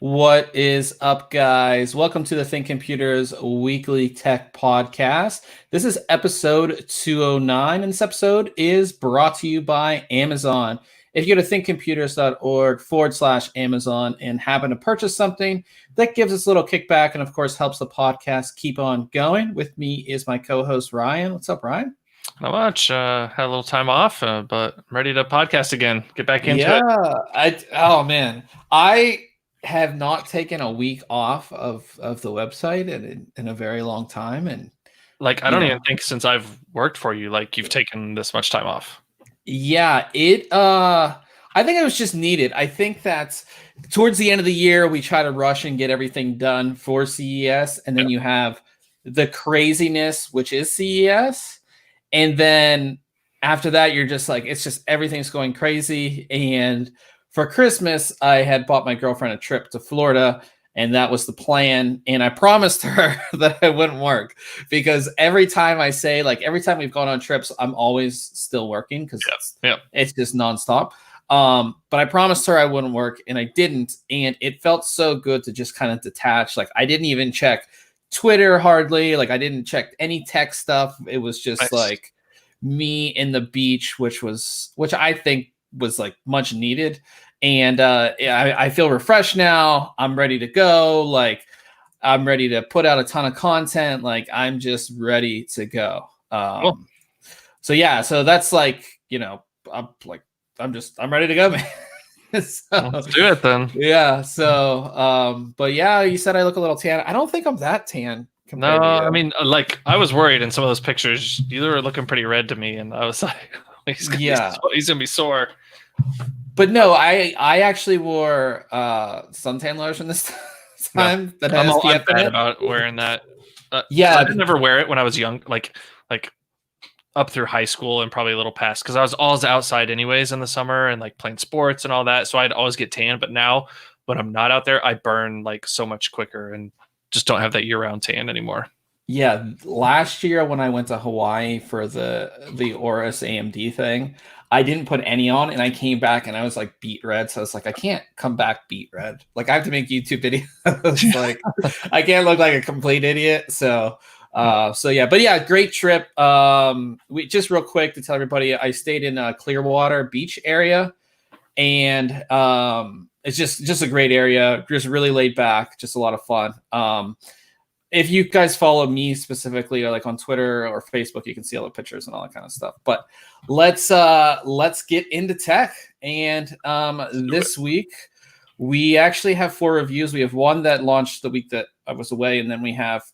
What is up, guys? Welcome to the ThinkComputers Weekly Tech Podcast. This is episode 209, and this episode is brought to you by Amazon. If you go to thinkcomputers.org/Amazon and happen to purchase something, that gives us a little kickback and, of course, helps the podcast keep on going. With me is my co-host, Ryan. What's up, Ryan? Not much. Had a little time off, but I'm ready to podcast again. Get back into it. I have not taken a week off of the website in a very long time, and I don't even think since I've worked for you, you've taken this much time off. Yeah, I think it was just needed. I think that towards the end of the year, we try to rush and get everything done for CES, and then you have the craziness, which is CES, and then after that, you're just like, it's just everything's going crazy. And for Christmas, I had bought my girlfriend a trip to Florida, and that was the plan. And I promised her that it wouldn't work because every time I say, every time we've gone on trips, I'm always still working because it's just nonstop. But I promised her I wouldn't work, and I didn't. And it felt so good to just kind of detach. I didn't even check Twitter hardly. I didn't check any tech stuff. It was just Nice. Me in the beach, which I think was much needed. And I feel refreshed now. I'm ready to go. I'm ready to put out a ton of content. I'm just ready to go. Cool. So that's I'm ready to go, man. So, let's do it then. Yeah. So, but yeah, you said I look a little tan. I don't think I'm that tan. No, I mean, I was worried in some of those pictures. You were looking pretty red to me, and I was like, he's gonna be sore. But no, I actually wore suntan lotion this time. No, I'm bad about wearing that. I didn't ever wear it when I was young, like up through high school and probably a little past, because I was always outside anyways in the summer and playing sports and all that. So I'd always get tan. But now when I'm not out there, I burn so much quicker and just don't have that year-round tan anymore. Yeah, last year when I went to Hawaii for the Oris AMD thing, I didn't put any on, and I came back and I was beet red. So I was I can't come back beet red. I have to make YouTube videos. I can't look like a complete idiot. So great trip. We just real quick to tell everybody, I stayed in a Clearwater Beach area, and it's just a great area. Just really laid back, just a lot of fun. If you guys follow me specifically, or on Twitter or Facebook, you can see all the pictures and all that kind of stuff. But let's get into tech. And this week we actually have 4 reviews. We have one that launched the week that I was away, and then we have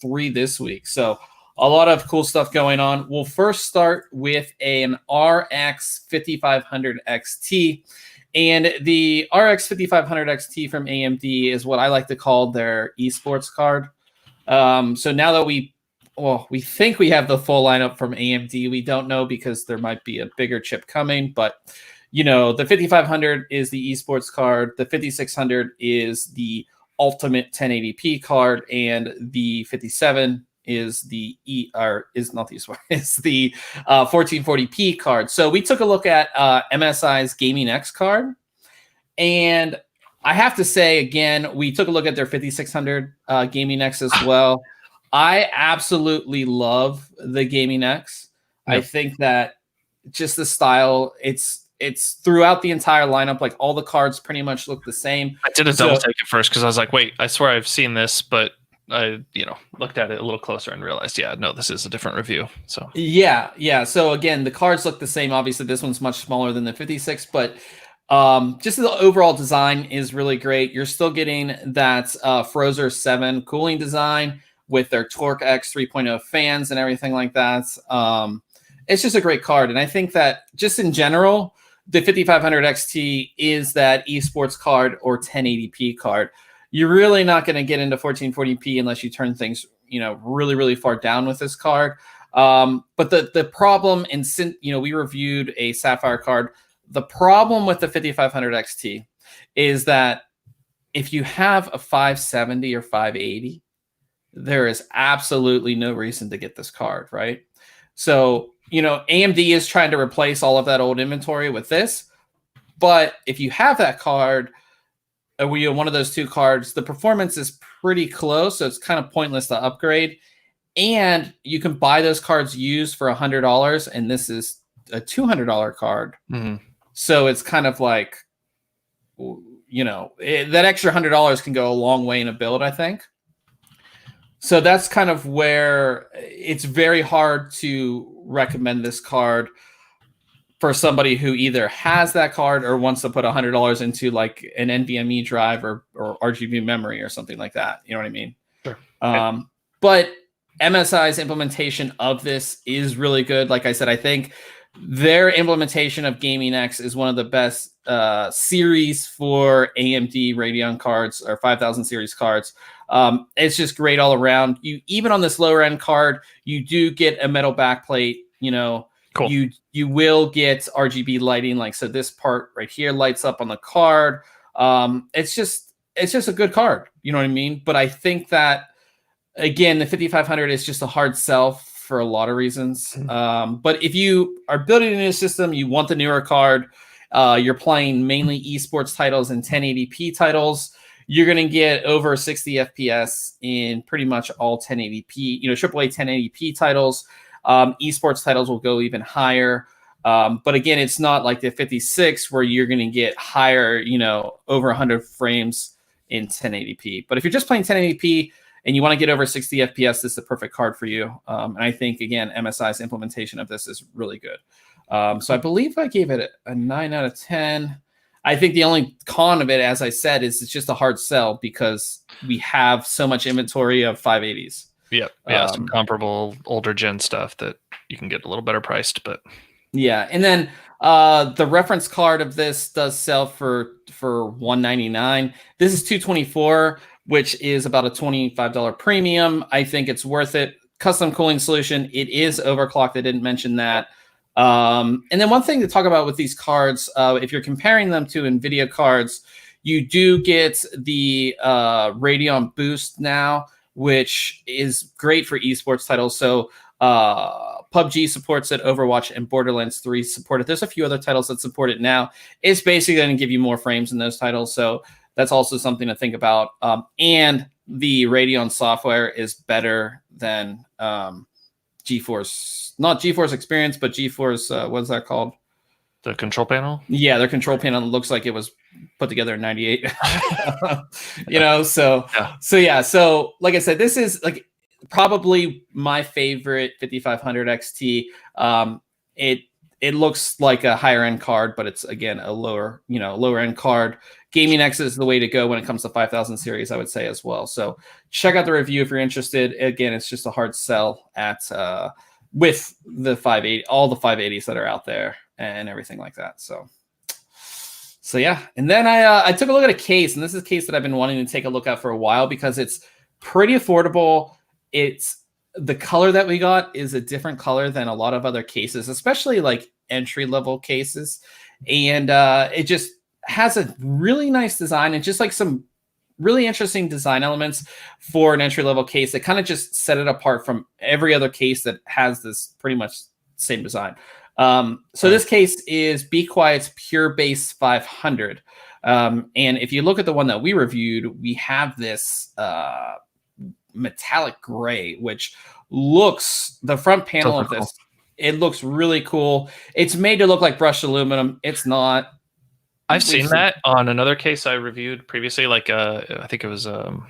3 this week. So a lot of cool stuff going on. We'll first start with an RX 5500 XT. And the RX 5500 XT from AMD is what I like to call their esports card. So now that we think we have the full lineup from AMD, we don't know because there might be a bigger chip coming. But, the 5500 is the esports card. The 5600 is the ultimate 1080p card. And the 57 is the 1440p card. So we took a look at MSI's Gaming X card, and I have to say again, we took a look at their 5600 Gaming X as well. I absolutely love the Gaming X. Yep. I think that just the style, it's throughout the entire lineup. All the cards pretty much look the same. I did a double take at first because I was like, wait, I swear I've seen this, but I looked at it a little closer and realized, this is a different review. So yeah. So again, the cards look the same. Obviously, this one's much smaller than the 56, but just the overall design is really great. You're still getting that Frozer 7 cooling design with their Torque X 3.0 fans and everything like that. It's just a great card, and I think that just in general, the 5500 XT is that esports card or 1080p card. You're really not going to get into 1440p unless you turn things, really, really far down with this card. But the problem, and we reviewed a Sapphire card. The problem with the 5500 XT is that if you have a 570 or 580, there is absolutely no reason to get this card, right? So, AMD is trying to replace all of that old inventory with this. But if you have that card, one of those two cards, the performance is pretty close, so it's kind of pointless to upgrade. And you can buy those cards used for $100, and this is a $200 card. Mm-hmm. So it's kind of like, that extra $100 can go a long way in a build, I think. So that's kind of where it's very hard to recommend this card for somebody who either has that card or wants to put $100 into like an NVMe drive or RGB memory or something like that. You know what I mean? Sure. But MSI's implementation of this is really good. Like I said, I think their implementation of Gaming X is one of the best series for AMD Radeon cards or 5000 series cards. It's just great all around. You even on this lower end card, you do get a metal backplate. Cool. You will get RGB lighting, like so. This part right here lights up on the card. It's just a good card. You know what I mean? But I think that again, the 5500 is just a hard sell for a lot of reasons. But if you are building a new system, you want the newer card. You're playing mainly esports titles and 1080p titles. You're going to get over 60 FPS in pretty much all 1080p, AAA 1080p titles. Esports titles will go even higher. But again, it's not like the 56 where you're going to get higher, over 100 frames in 1080p. But if you're just playing 1080p and you want to get over 60 FPS, this is the perfect card for you. And I think, again, MSI's implementation of this is really good. So I believe I gave it a 9 out of 10. I think the only con of it, as I said, is it's just a hard sell because we have so much inventory of 580s. Yeah, some comparable older gen stuff that you can get a little better priced, but yeah. And then the reference card of this does sell for $199. This is $224, which is about a $25 premium. I think it's worth it. Custom cooling solution. It is overclocked. I didn't mention that. And then one thing to talk about with these cards, if you're comparing them to NVIDIA cards, you do get the Radeon Boost now, which is great for esports titles. So PUBG supports it, Overwatch and Borderlands 3 support it. There's a few other titles that support it now. It's basically going to give you more frames in those titles. So that's also something to think about. And the Radeon software is better than GeForce, not GeForce Experience, but GeForce, what's that called? The control panel? Yeah, their control panel looks like it was put together in 98. So like I said, this is like probably my favorite 5500 XT. It looks like a higher end card, but it's again a lower end card. Gaming X is the way to go when it comes to 5000 series, I would say as well. So check out the review if you're interested. Again, it's just a hard sell at with the 580, all the 580s that are out there and everything like that. So yeah. And then I took a look at a case, and this is a case that I've been wanting to take a look at for a while because it's pretty affordable. It's the color that we got is a different color than a lot of other cases, especially like entry level cases. And it just has a really nice design and just like some really interesting design elements for an entry level case that kind of just set it apart from every other case that has this pretty much same design. So this case is Be Quiet's Pure Base 500. And if you look at the one that we reviewed, we have this metallic gray, which looks, the front panel of this, it looks really cool. It's made to look like brushed aluminum. It's not. I've seen that on another case I reviewed previously, like I think it was an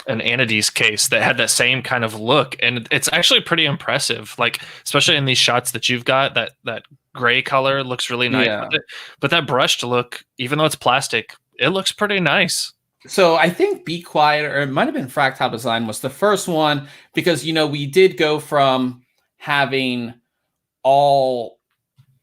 Anades case that had that same kind of look, and it's actually pretty impressive. Like especially in these shots that you've got, that gray color looks really nice. Yeah. But that brushed look, even though it's plastic, it looks pretty nice. So I think Be Quiet, or it might have been Fractal Design, was the first one because we did go from having all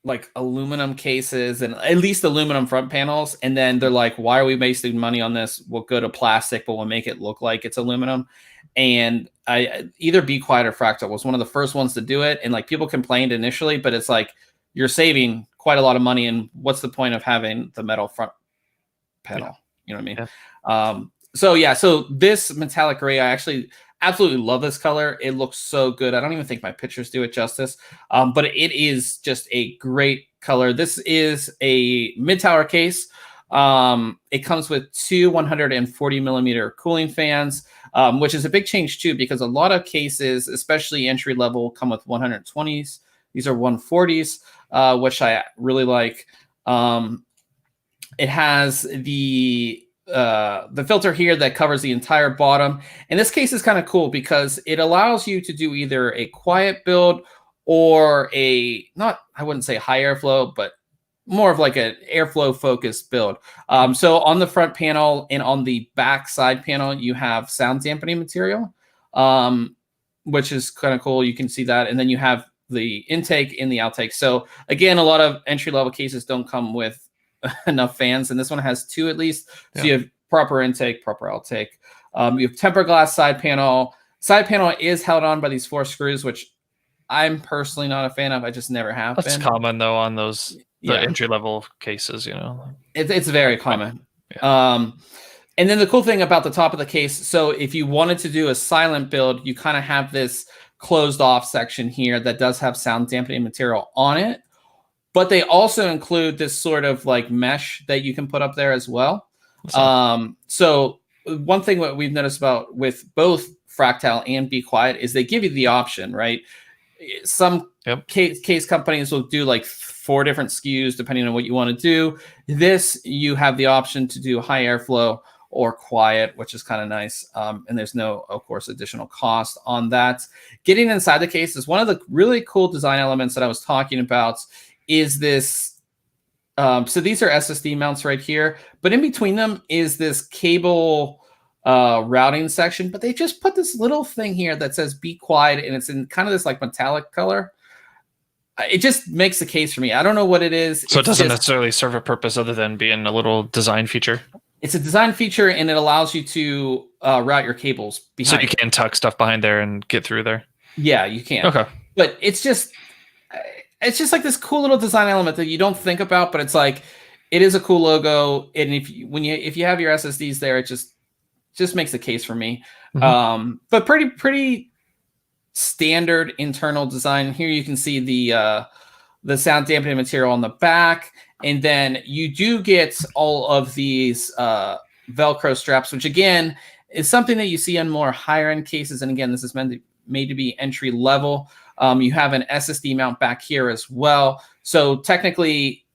like aluminum cases and at least aluminum front panels, and then they're like, why are we wasting money on this? We'll go to plastic, but we'll make it look like it's aluminum. And either Be Quiet or Fractal was one of the first ones to do it, and like people complained initially, but it's like you're saving quite a lot of money, and what's the point of having the metal front panel? You know what I mean? Yeah. So this metallic gray, I actually absolutely love this color. It looks so good. I don't even think my pictures do it justice, but it is just a great color. This is a mid-tower case. It comes with two 140 millimeter cooling fans, which is a big change too, because a lot of cases, especially entry level, come with 120s. These are 140s, which I really like. It has the filter here that covers the entire bottom. And this case is kind of cool because it allows you to do either a quiet build or I wouldn't say high airflow, but more of like an airflow focused build. So on the front panel and on the back side panel, you have sound dampening material, which is kind of cool. You can see that. And then you have the intake and the outtake. So again, a lot of entry level cases don't come with enough fans, and this one has two at least. So you have proper intake, proper outtake. You have tempered glass side panel. Side panel is held on by these 4 screws, which I'm personally not a fan of. I just never have been. That's common though on those entry level cases, you know. It's very common. And then the cool thing about the top of the case, so if you wanted to do a silent build, you kind of have this closed off section here that does have sound dampening material on it. But they also include this sort of like mesh that you can put up there as well. So one thing that we've noticed about with both Fractal and Be Quiet is they give you the option, right? Some case companies will do like 4 different SKUs depending on what you want to do. This, you have the option to do high airflow or quiet, which is kind of nice. And there's no, of course, additional cost on that. Getting inside the case is one of the really cool design elements that I was talking about. Is this so these are SSD mounts right here, but in between them is this cable routing section, but they just put this little thing here that says Be Quiet, and it's in kind of this like metallic color. It just makes the case for me. I don't know what it is. So it doesn't necessarily serve a purpose other than being a little design feature. It's a design feature, and it allows you to route your cables behind. So you can tuck stuff behind there and get through there. Yeah, you can. Okay. But it's just like this cool little design element that you don't think about, but it's like, it is a cool logo. And if you have your SSDs there, it just makes the case for me. But pretty standard internal design. Here you can see the sound dampening material on the back. And then you do get all of these Velcro straps, which again is something that you see on more higher end cases. And again, this is made to be entry level. You have an SSD mount back here as well. So technically,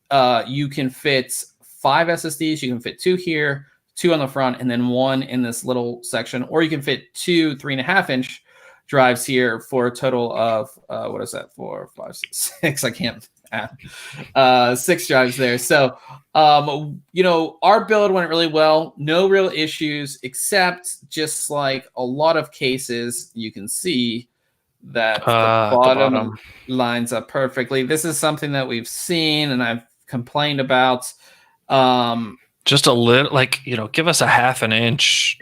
you can fit 5 SSDs. You can fit 2 here, 2 on the front, and then 1 in this little section. Or you can fit 2 3.5-inch drives here for a total of, 4, 5, 6. I can't add. 6 drives there. So, our build went really well. No real issues, except just like a lot of cases, you can see that the bottom lines up perfectly. This is something that we've seen and I've complained about. Just a little, like, give us a 1/2 inch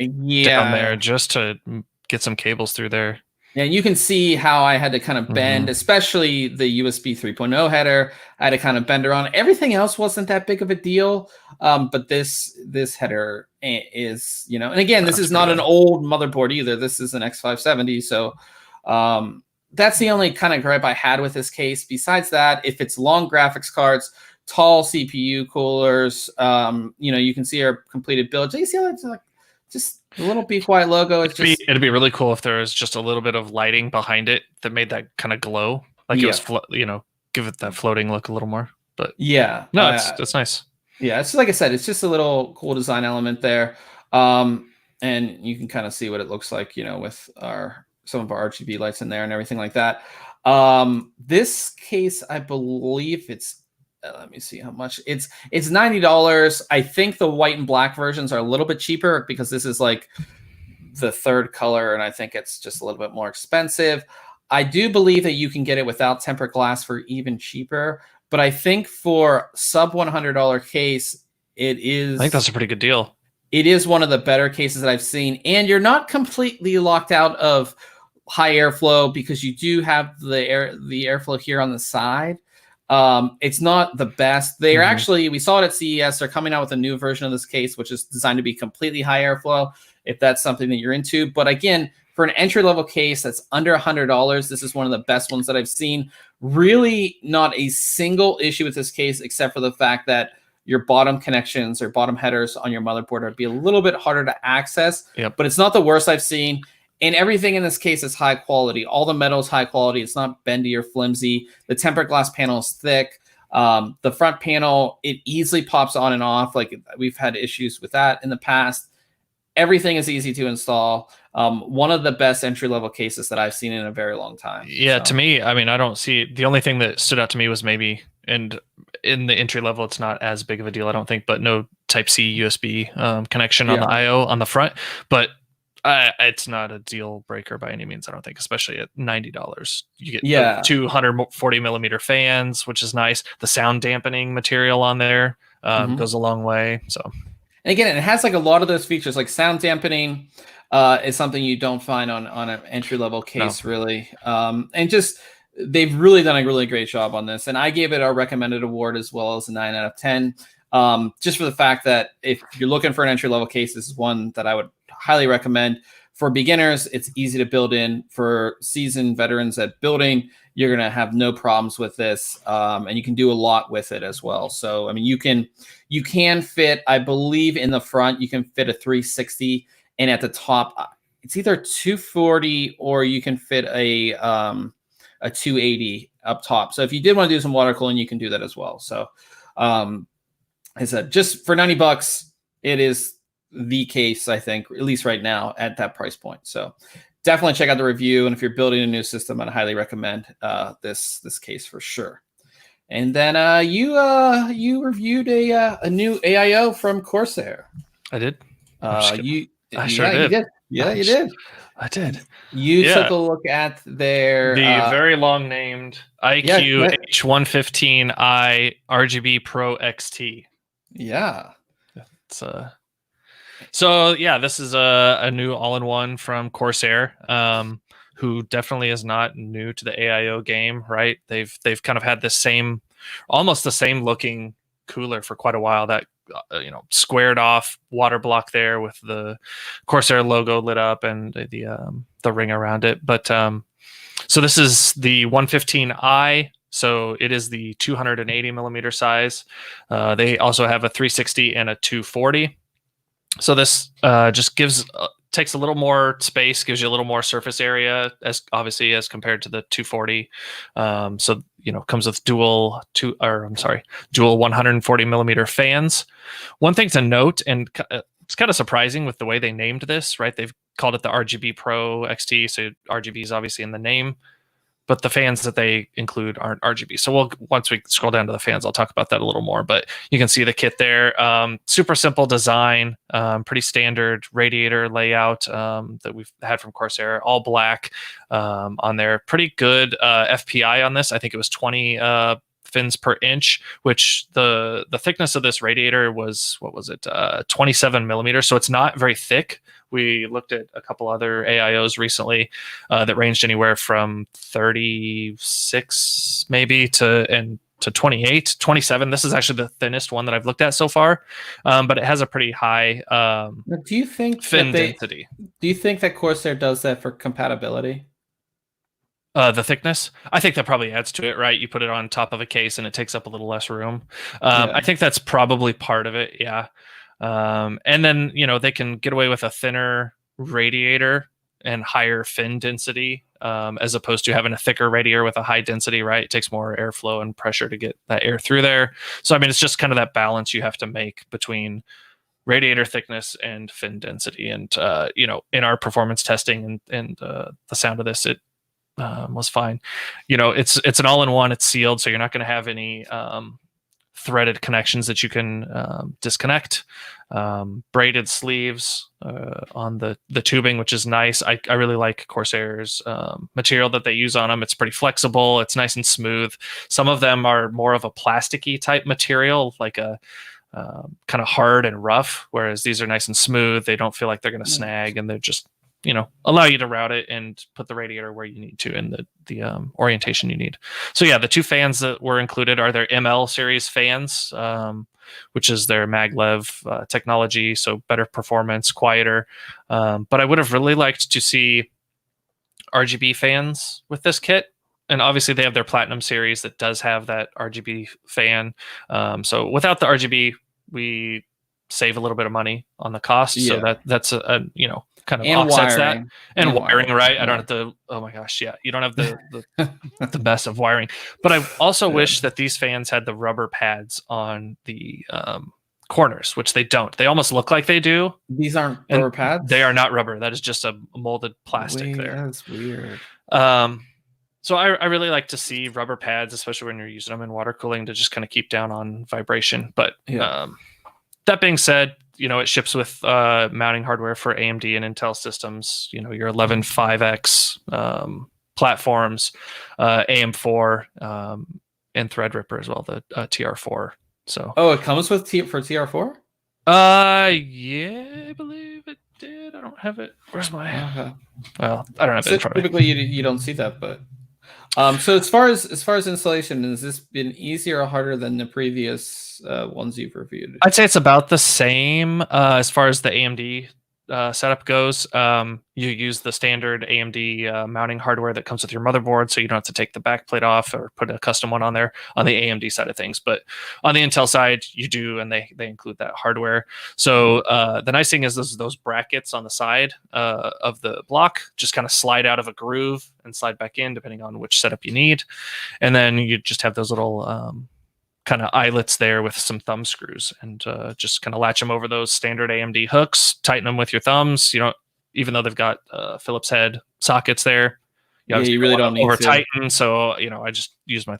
down there just to get some cables through there. Yeah, you can see how I had to kind of bend, especially the USB 3.0 header. I had to kind of bend around. Everything else wasn't that big of a deal, but this header is, and again, this is not an old motherboard either. This is an X570, so that's the only kind of gripe I had with this case. Besides that, if it's long graphics cards, tall CPU coolers, you can see our completed build. Do you see how it's like just the little Be Quiet logo? It'd be really cool if there was just a little bit of lighting behind it that made that kind of glow, like it was, give it that floating look a little more. But yeah, no, it's nice. Yeah, it's like I said, it's just a little cool design element there, and you can kind of see what it looks like, with some of our RGB lights in there and everything like that. This case, I believe it's, let me see how much it's $90. I think the white and black versions are a little bit cheaper because this is like the 3rd color, and I think it's just a little bit more expensive. I do believe that you can get it without tempered glass for even cheaper, but I think for sub $100 case, it is. I think that's a pretty good deal. It is one of the better cases that I've seen, and you're not completely locked out of high airflow because you do have the airflow here on the side. It's not the best. They're actually, we saw it at CES. They're coming out with a new version of this case, which is designed to be completely high airflow, if that's something that you're into. But again, for an entry-level case that's under $100, this is one of the best ones that I've seen. Really not a single issue with this case, except for the fact that your bottom connections or bottom headers on your motherboard would be a little bit harder to access. Yep. But it's not the worst I've seen. And everything in this case is high quality. All the metal is high quality. It's not bendy or flimsy. The tempered glass panel is thick. The front panel, it easily pops on and off. Like we've had issues with that in the past. Everything is easy to install. One of the best entry-level cases that I've seen in a very long time. Yeah, to me, I mean, I don't see, the only thing that stood out to me was maybe, and in the entry level, it's not as big of a deal, I don't think, but no Type-C USB connection on the I/O on the front. But it's not a deal breaker by any means, I don't think, especially at $90. You get 240 millimeter fans, which is nice. The sound dampening material on there goes a long way. So, and again, it has like a lot of those features, like sound dampening is something you don't find on an entry level case, really. And just they've really done a really great job on this. And I gave it a recommended award as well as a 9 out of 10. Just for the fact that if you're looking for an entry level case, this is one that I would highly recommend. For beginners, it's easy to build in. For seasoned veterans at building, you're going to have no problems with this. And you can do a lot with it as well. So, I mean, you can fit, I believe in the front, you can fit a 360, and at the top, it's either 240 or you can fit a 280 up top. So if you did want to do some water cooling, you can do that as well. So, I said, just for $90, it is the case, I think, at least right now at that price point. So definitely check out the review. And if you're building a new system, I'd highly recommend this case for sure. And then you reviewed a new AIO from Corsair. I did. I sure did. You did. Yeah, you did. I did. You took a look at the very long named IQ H115i RGB Pro XT. Yeah. It's So yeah, this is a new all-in-one from Corsair, who definitely is not new to the AIO game, right? They've kind of had the almost the same looking cooler for quite a while. That squared off water block there with the Corsair logo lit up and the ring around it. But so this is the 115i. So it is the 280 millimeter size. They also have a 360 and a 240. So this just takes a little more space, gives you a little more surface area, as compared to the 240. So comes with dual 140 millimeter fans. One thing to note, and it's kind of surprising with the way they named this, right? They've called it the RGB Pro XT, so RGB is obviously in the name, but the fans that they include aren't RGB. So once we scroll down to the fans, I'll talk about that a little more, but you can see the kit there. Super simple design, pretty standard radiator layout that we've had from Corsair, all black on there. Pretty good FPI on this. I think it was 20 fins per inch, which the thickness of this radiator was, 27 millimeters. So it's not very thick. We looked at a couple other AIOs recently that ranged anywhere from 36 maybe to 28, 27. This is actually the thinnest one that I've looked at so far, but it has a pretty high do you think fin density. Do you think that Corsair does that for compatibility? The thickness, I think that probably adds to it, right? You put it on top of a case and it takes up a little less room. I think that's probably part of it, yeah. And then they can get away with a thinner radiator and higher fin density, as opposed to having a thicker radiator with a high density, right? It takes more airflow and pressure to get that air through there. So I mean, it's just kind of that balance you have to make between radiator thickness and fin density. And in our performance testing and the sound of this, it was fine. It's an all-in-one. It's sealed, so you're not going to have any threaded connections that you can disconnect. Braided sleeves on the tubing, which is nice. I really like Corsair's material that they use on them. It's pretty flexible. It's nice and smooth. Some of them are more of a plasticky type material, like a kind of hard and rough, whereas these are nice and smooth. They don't feel like they're going to snag, and they're just allow you to route it and put the radiator where you need to in the orientation you need. So yeah, the two fans that were included are their ML series fans, which is their maglev technology, so better performance, quieter. But I would have really liked to see RGB fans with this kit. and obviously they have their Platinum series that does have that RGB fan. So without the RGB, we save a little bit of money on the cost. Yeah. So that's a you know, kind of And offsets wiring. that. And wiring, right? Yeah. I don't have to. Oh my gosh, yeah, you don't have the best of wiring. But I also wish that these fans had the rubber pads on the corners, which they don't. They almost look like they do. These aren't rubber pads? They are not rubber. That is just a molded plastic there. That's weird. So I really like to see rubber pads, especially when you're using them in water cooling, to just kind of keep down on vibration. But that being said, you know, it ships with mounting hardware for AMD and Intel systems. You know, your 11.5x platforms, AM4, and Threadripper as well, the TR4. So it comes with for TR4? Yeah, I believe it did. I don't have it. Where's my? Well, I don't have it in front of me. Typically, you don't see that, but so as far as installation, has this been easier or harder than the previous ones you've reviewed? I'd say it's about the same as far as the AMD setup goes. You use the standard AMD mounting hardware that comes with your motherboard, so you don't have to take the back plate off or put a custom one on there on the AMD side of things. But on the Intel side, you do, and they include that hardware. So the nice thing is those brackets on the side of the block just kind of slide out of a groove and slide back in, depending on which setup you need. And then you just have those little kind of eyelets there with some thumb screws, and just kind of latch them over those standard AMD hooks, tighten them with your thumbs. You know, even though they've got Phillips head sockets there, you really don't need over to tighten. So, you know, I just use my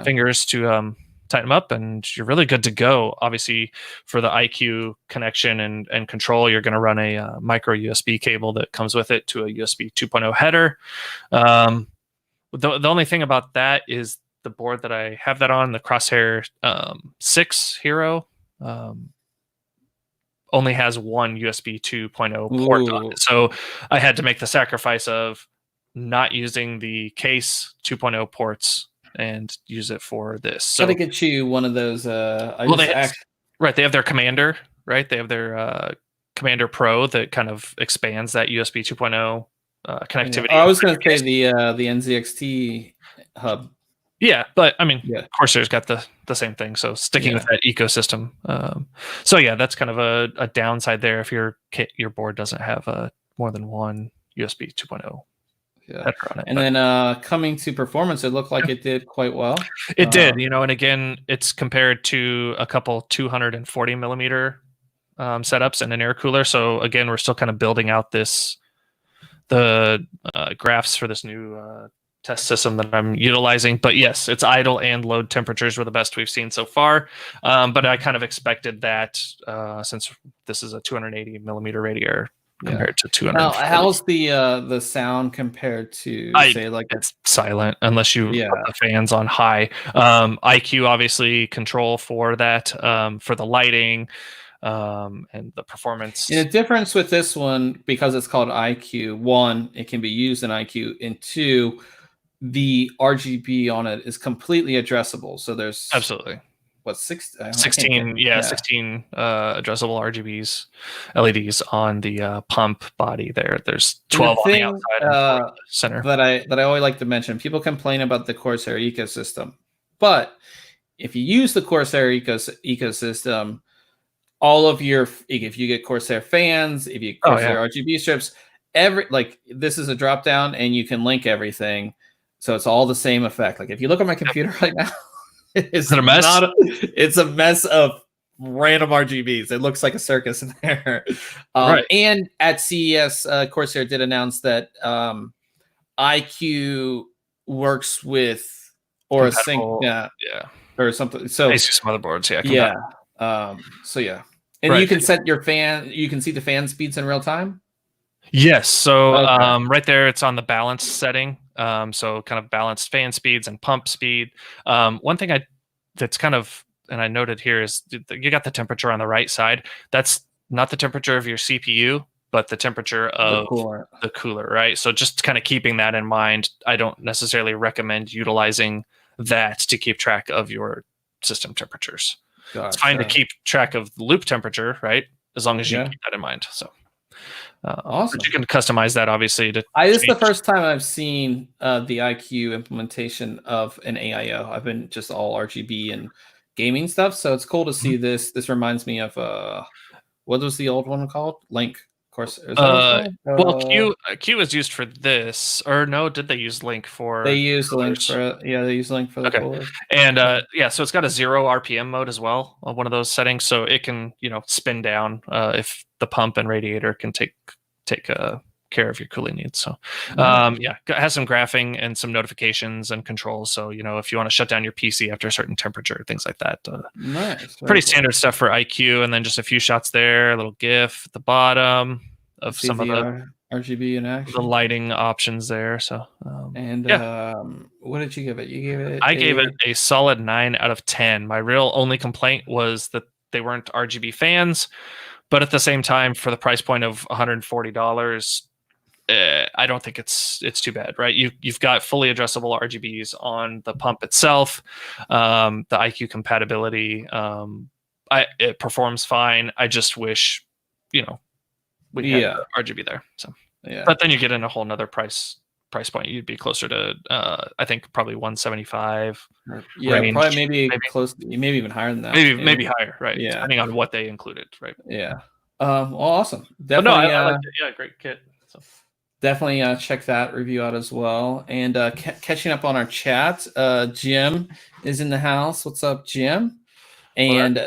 fingers to tighten them up, and you're really good to go. Obviously, for the IQ connection and control, you're going to run a micro USB cable that comes with it to a USB 2.0 header. The only thing about that is the board that I have that on, the Crosshair 6 Hero, only has one USB 2.0 port on it. So I had to make the sacrifice of not using the case 2.0 ports and use it for this. So gotta get you one of those. they have their Commander, right? They have their Commander Pro that kind of expands that USB 2.0 connectivity. I was going to say the NZXT hub. Yeah, but I mean, Corsair's got the same thing, so sticking with that ecosystem. So yeah, that's kind of a downside there if your board doesn't have more than one USB 2.0 header on it. And then coming to performance, it looked like it did quite well. It did, you know, and again, it's compared to a couple 240 millimeter setups and an air cooler. So again, we're still kind of building out the graphs for this new test system that I'm utilizing. But yes, its idle and load temperatures were the best we've seen so far. But I kind of expected that since this is a 280 millimeter radiator compared to 200. Now, how's the sound compared to say like it's silent unless you put the fans on high. IQ obviously control for that, for the lighting. And the performance. And the difference with this one, because it's called IQ, one, it can be used in IQ, and two, the RGB on it is completely addressable. So there's absolutely 16 16 addressable RGBs LEDs on the pump body there. There's 12 on the outside and 4 in the center. That I always like to mention. People complain about the Corsair ecosystem, but if you use the Corsair ecosystem, all of your, if you get Corsair fans, if you get Corsair RGB strips, this is a drop down and you can link everything. So it's all the same effect. Like if you look at my computer right now, it's a mess. It's a mess of random RGBs. It looks like a circus in there. And at CES, Corsair did announce that IQ works with or sync, or something. So Asus motherboards, and you can set your fan. You can see the fan speeds in real time. Yes. So right there, it's on the balance setting. So kind of balanced fan speeds and pump speed. One thing that's kind of, and I noted here, is you got the temperature on the right side. That's not the temperature of your CPU, but the temperature of the cooler, right? So just kind of keeping that in mind. I don't necessarily recommend utilizing that to keep track of your system temperatures. It's fine to keep track of the loop temperature, right? As long as you keep that in mind. So Awesome. But you can customize that obviously to. This is the first time I've seen the iQOO implementation of an AIO. I've been just all RGB and gaming stuff, so it's cool to see this. This reminds me of what was the old one called? Link. Corsair. Is that what it's called? Well, Q is used for this, or no? Did they use Link for? They use Link for they use Link for the coolers. And so it's got a 0 RPM mode as well, one of those settings, so it can spin down if the pump and radiator can take care of your cooling needs. So it has some graphing and some notifications and controls. So if you want to shut down your PC after a certain temperature, things like that. Nice. Pretty standard stuff for iQOO, and then just a few shots there, a little GIF at the bottom of some of the RGB in action, the lighting options there. So what did you give it? You gave it. I gave it a solid 9 out of 10. My real only complaint was that they weren't RGB fans, but at the same time, for the price point of $140. I don't think it's too bad, right? You've got fully addressable RGBs on the pump itself, the iQOO compatibility. It performs fine. I just wish, we had RGB there. So, but then you get in a whole nother price point. You'd be closer to, I think probably 175. Yeah, range. Probably maybe close, maybe even higher than that. Maybe higher, right? Yeah, depending on what they included, right? Yeah. Well, awesome. Definitely. But no, I liked it. Yeah, great kit. So. Definitely check that review out as well. And catching up on our chat, Jim is in the house. What's up, Jim? And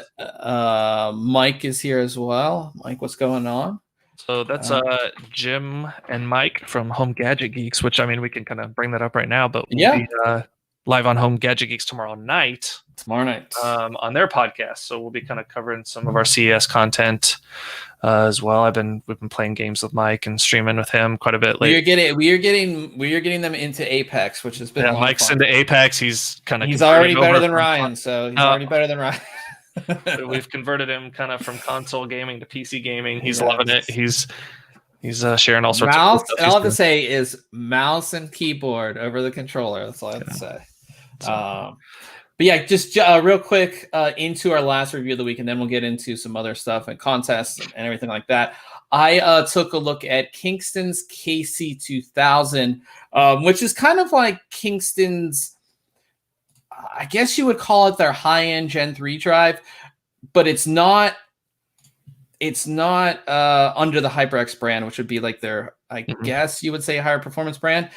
Mike is here as well. Mike, what's going on? So that's Jim and Mike from Home Gadget Geeks, which, I mean, we can kind of bring that up right now, but we'll be live on Home Gadget Geeks tomorrow night. On their podcast. So we'll be kind of covering some of our CES content as well. We've been playing games with Mike and streaming with him quite a bit lately. We are getting them into Apex, which has been Mike's into Apex. He's already better than Ryan, so he's already better than Ryan. We've converted him kind of from console gaming to PC gaming. He's loving it. He's sharing all sorts of stuff. All I have to say is mouse and keyboard over the controller. That's all I have to say. But yeah, just real quick into our last review of the week, and then we'll get into some other stuff and contests and everything like that. I took a look at Kingston's KC2000, which is kind of like Kingston's, I guess you would call it their high-end Gen 3 drive, but it's not under the HyperX brand, which would be like their, I guess you would say, higher performance brand.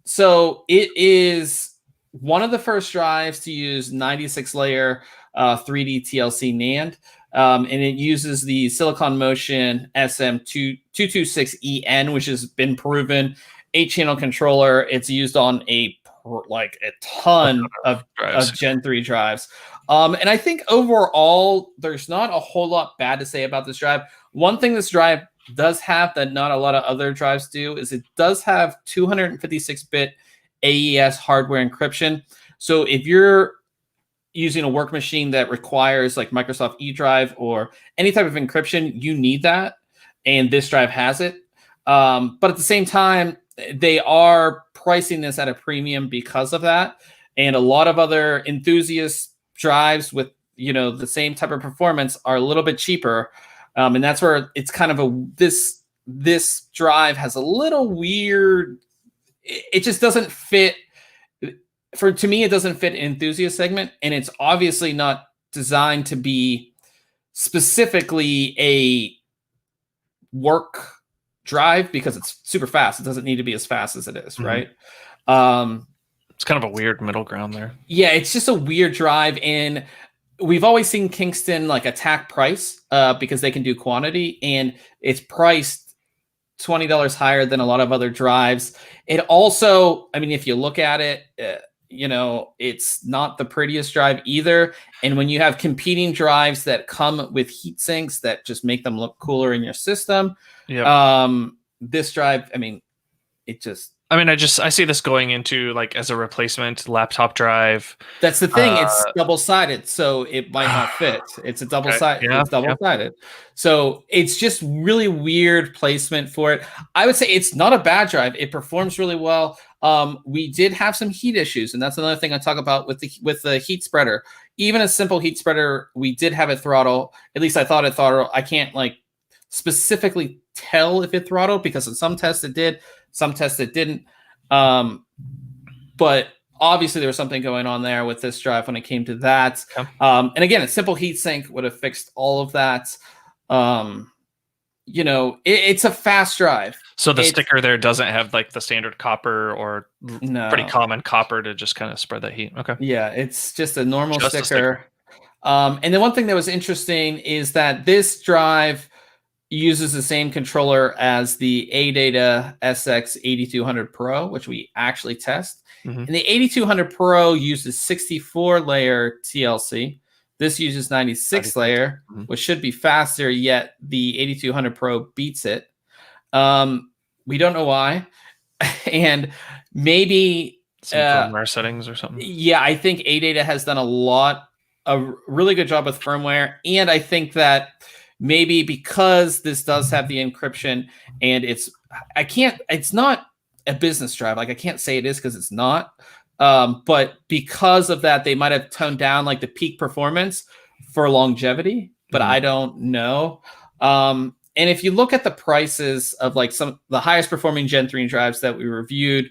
So it is one of the first drives to use 96-layer 3D TLC NAND, and it uses the Silicon Motion SM226EN, which has been proven 8-channel controller. It's used on a ton of Gen 3 drives. And I think overall, there's not a whole lot bad to say about this drive. One thing this drive does have that not a lot of other drives do is it does have 256-bit AES hardware encryption. So if you're using a work machine that requires like Microsoft eDrive or any type of encryption, you need that. And this drive has it. But at the same time, they are pricing this at a premium because of that. And a lot of other enthusiast drives with, the same type of performance are a little bit cheaper. And that's where it's kind of this drive has a little weird, it just doesn't fit. To me, it doesn't fit an enthusiast segment, and it's obviously not designed to be specifically a work drive because it's super fast. It doesn't need to be as fast as it is, right? It's kind of a weird middle ground there. Yeah, it's just a weird drive, and we've always seen Kingston attack price because they can do quantity, and it's priced $20 higher than a lot of other drives. It also, I mean, if you look at it, it's not the prettiest drive either. And when you have competing drives that come with heat sinks that just make them look cooler in your system, this drive, I mean, I see this going into as a replacement laptop drive. That's the thing. It's double-sided, so it might not fit. It's a double-sided. Okay. It's double-sided. So it's just really weird placement for it. I would say it's not a bad drive. It performs really well. We did have some heat issues, and that's another thing I talk about with the heat spreader. Even a simple heat spreader, we did have it throttle. At least I thought it throttle. I can't specifically tell if it throttled because in some tests it did, some tests it didn't. But obviously there was something going on there with this drive when it came to that. Okay. And again, a simple heatsink would have fixed all of that. You know, it's a fast drive. So the sticker there doesn't have like the standard copper or pretty common copper to just kind of spread that heat. Okay. Yeah, it's just a normal sticker. And then one thing that was interesting is that this drive uses the same controller as the ADATA SX8200 Pro, which we actually test. And the 8200 Pro uses 64-layer TLC. This uses 96-layer, which should be faster, yet the 8200 Pro beats it. We don't know why. And maybe some firmware settings or something. Yeah, I think ADATA has done a really good job with firmware. And I think that maybe because this does have the encryption and it's not a business drive. Like I can't say it is because it's not. But because of that, they might have toned down like the peak performance for longevity, but I don't know. And if you look at the prices of like the highest performing Gen 3 drives that we reviewed,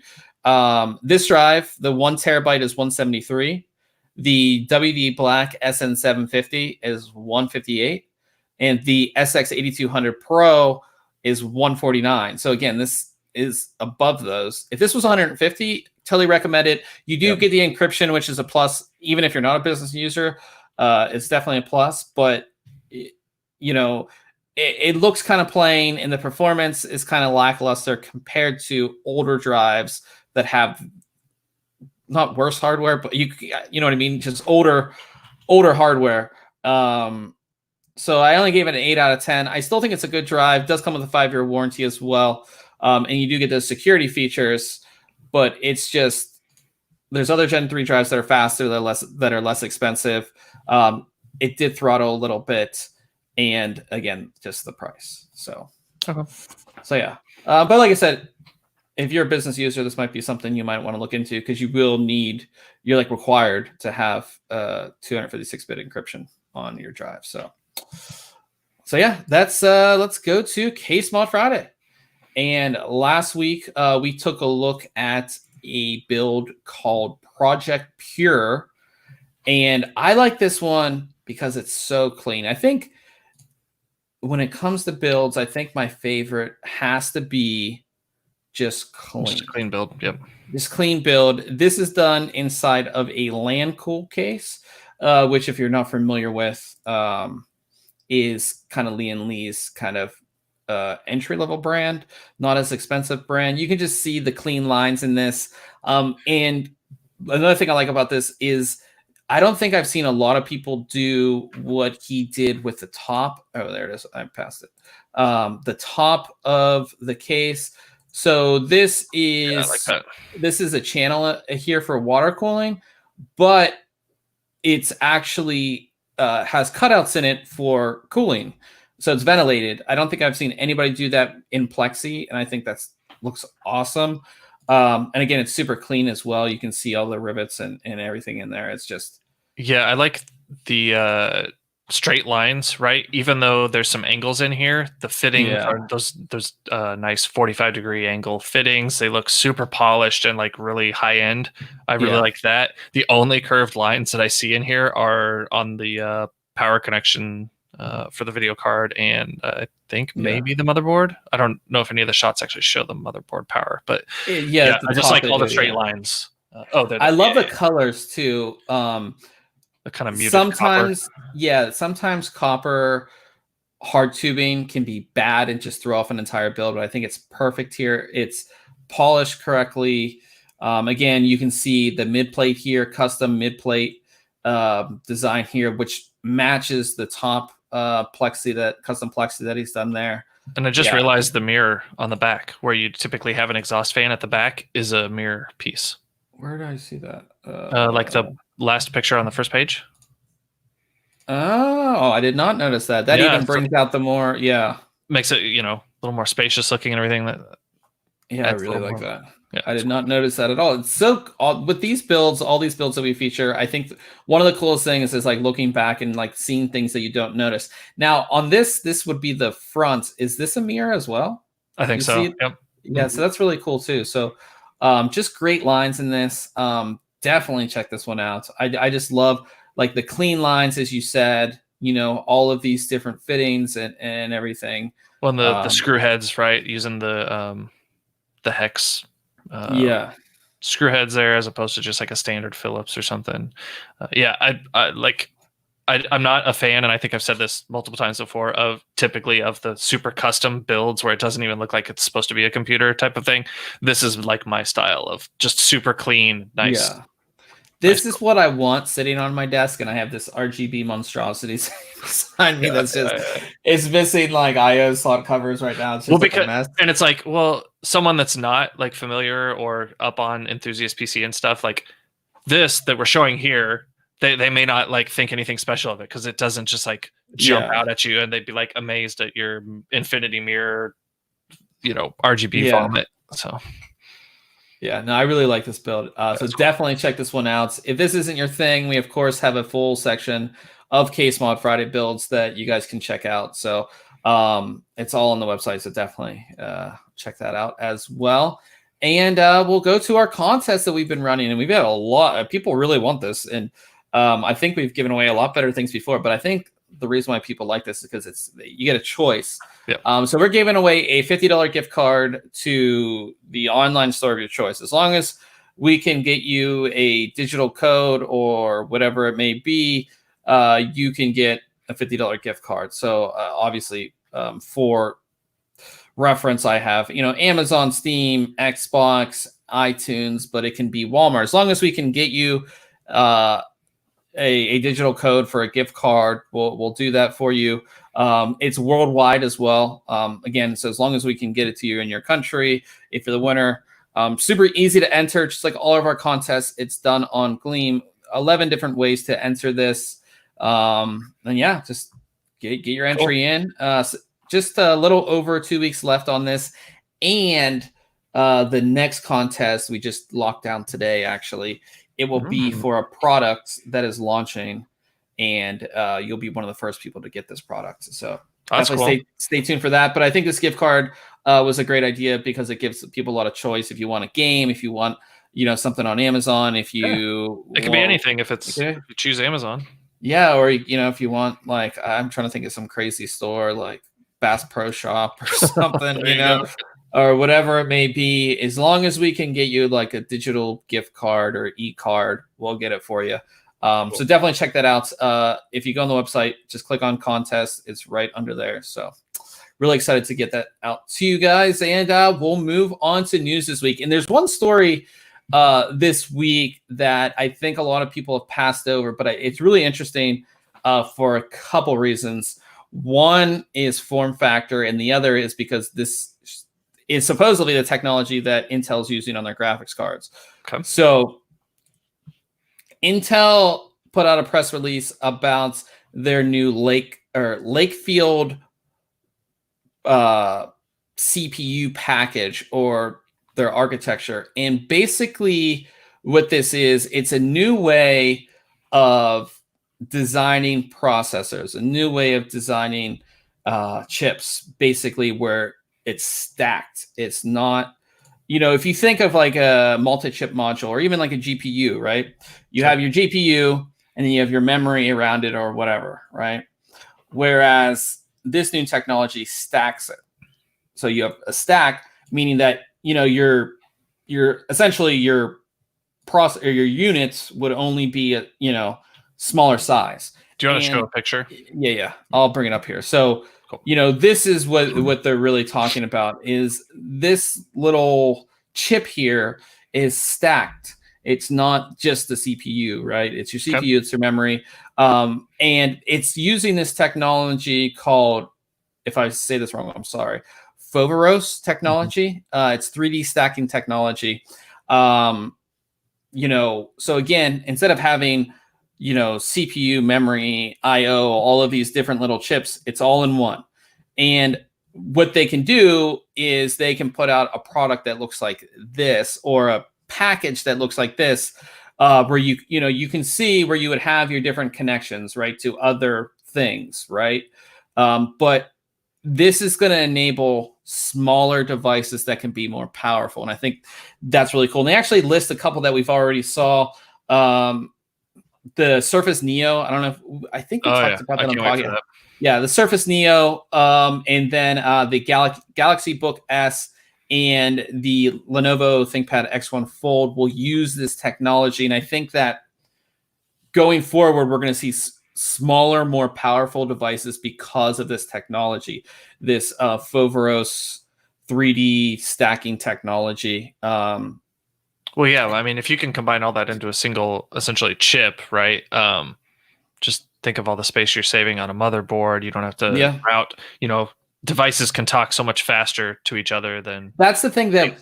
this drive, the 1 terabyte is $173. The WD Black SN750 is $158. And the SX8200 Pro is $149. So again, this is above those. If this was $150, totally recommend it. You do get the encryption, which is a plus. Even if you're not a business user, it's definitely a plus. But you know, it looks kind of plain, and the performance is kind of lackluster compared to older drives that have not worse hardware, but you know what I mean, just older hardware. So I only gave it an 8 out of 10. I still think it's a good drive. It does come with a 5-year warranty as well. And you do get those security features, but it's just, there's other Gen 3 drives that are faster, that are less expensive. It did throttle a little bit, and again, just the price. So yeah. But like I said, if you're a business user, this might be something you might want to look into because you're like required to have 256-bit encryption on your drive. So yeah, that's let's go to Case Mod Friday. And last week we took a look at a build called Project Pure, and I like this one because it's so clean. I think when it comes to builds, I think my favorite has to be just clean. Just a clean build. Yep. This clean build. This is done inside of a LandCool case, which if you're not familiar with, is kind of Lee & Lee's kind of entry-level brand, not as expensive brand. You can just see the clean lines in this. And another thing I like about this is I don't think I've seen a lot of people do what he did with the top. Oh, there it is. I passed it. The top of the case. So this is, I like that. This is a channel here for water cooling, but it's actually has cutouts in it for cooling. So it's ventilated. I don't think I've seen anybody do that in Plexi, and I think looks awesome. And again, it's super clean as well. You can see all the rivets and everything in there. It's just... Yeah, I like the straight lines, right? Even though there's some angles in here, the fitting are those nice 45-degree angle fittings. They look super polished and like really high end. I really like that. The only curved lines that I see in here are on the power connection for the video card, and I think maybe the motherboard. I don't know if any of the shots actually show the motherboard power, but I just like all the straight lines. I love the colors too. The kind of muted sometimes copper. Sometimes copper hard tubing can be bad and just throw off an entire build, but I think it's perfect here. It's polished correctly. Again, you can see the mid plate here, custom mid plate design here, which matches the top custom plexi that he's done there. And I just realized the mirror on the back, where you typically have an exhaust fan at the back, is a mirror piece. Where did I see that? Like the last picture on the first page. Oh, I did not notice that. That even brings out the more, makes it, a little more spacious looking and everything. I really like that. Yeah, I did not notice that at all. It's so with these builds, all these builds that we feature, I think one of the coolest things is like looking back and like seeing things that you don't notice. Now on this would be the front. Is this a mirror as well? I think You so. see it? Yep. Yeah, so that's really cool too. So just great lines in this. Definitely check this one out. I just love like the clean lines, as you said, all of these different fittings and everything. Well, the screw heads, right? Using the hex Yeah. screw heads there as opposed to just like a standard Phillips or something. Yeah, I'm not a fan, and I think I've said this multiple times before, of typically of the super custom builds where it doesn't even look like it's supposed to be a computer type of thing. This is like my style of just super clean, nice. Yeah. This is what I want sitting on my desk, and I have this RGB monstrosity behind me that's just it's missing like IO slot covers right now. It's just like a mess. And it's like, well, someone that's not like familiar or up on enthusiast PC and stuff, like this that we're showing here, they may not like think anything special of it because it doesn't just like jump out at you, and they'd be like amazed at your infinity mirror, RGB vomit. So yeah, no, I really like this build. So definitely check this one out. If this isn't your thing, we of course have a full section of Case Mod Friday builds that you guys can check out. So it's all on the website. So definitely check that out as well. And we'll go to our contest that we've been running, and we've had a lot of people really want this. And I think we've given away a lot better things before, but I think the reason why people like this is because you get a choice. Yep. So we're giving away a $50 gift card to the online store of your choice. As long as we can get you a digital code or whatever it may be, you can get a $50 gift card. So obviously, for reference, I have Amazon, Steam, Xbox, iTunes, but it can be Walmart. As long as we can get you a digital code for a gift card, we'll do that for you. It's worldwide as well. Again, so as long as we can get it to you in your country, if you're the winner, super easy to enter, just like all of our contests. It's done on Gleam. 11 different ways to enter this. And yeah, just get your entry in. So just a little over 2 weeks left on this. And the next contest we just locked down today, actually. It will be for a product that is launching, and you'll be one of the first people to get this product. So definitely stay tuned for that. But I think this gift card was a great idea because it gives people a lot of choice. If you want a game, if you want something on Amazon, if you it can be anything if it's if you choose Amazon. Yeah, or if you want, like, I'm trying to think of some crazy store like Bass Pro Shop or something, or whatever it may be. As long as we can get you like a digital gift card or e-card, we'll get it for you. So definitely check that out. If you go on the website, just click on contest. It's right under there. So really excited to get that out to you guys. And we'll move on to news this week. And there's one story this week that I think a lot of people have passed over, but it's really interesting for a couple reasons. One is form factor, and the other is because this is supposedly the technology that Intel's using on their graphics cards. Okay. So Intel put out a press release about their new Lakefield CPU package, or their architecture. And basically what this is, it's a new way of designing processors, a new way of designing chips, basically, where it's stacked. It's not, if you think of like a multi-chip module or even like a GPU, right? You have your GPU and then you have your memory around it or whatever, right? Whereas this new technology stacks it. So you have a stack, meaning that, your essentially your process or your units would only be a, smaller size. Do you want to show a picture? Yeah. I'll bring it up here. So, cool. This is what they're really talking about, is this little chip here is stacked. It's not just the CPU, right? It's your CPU, it's your memory. And it's using this technology called, if I say this wrong, I'm sorry, Foveros technology. It's 3D stacking technology. So again, instead of having, CPU, memory, IO, all of these different little chips, it's all in one. And what they can do is they can put out a product that looks like this, or a package that looks like this, where you can see where you would have your different connections, right, to other things, right? But this is going to enable smaller devices that can be more powerful, and I think that's really cool. And they actually list a couple that we've already saw. The Surface Neo. I don't know. I think we talked about that on the podcast. Yeah, the Surface Neo, and then the Galaxy Book S and the Lenovo ThinkPad X1 Fold will use this technology. And I think that going forward, we're going to see smaller, more powerful devices because of this technology, this Foveros 3D stacking technology. Well, yeah, I mean, if you can combine all that into a single, essentially, chip, right? Just think of all the space you're saving on a motherboard. You don't have to route, devices can talk so much faster to each other than. That's the thing that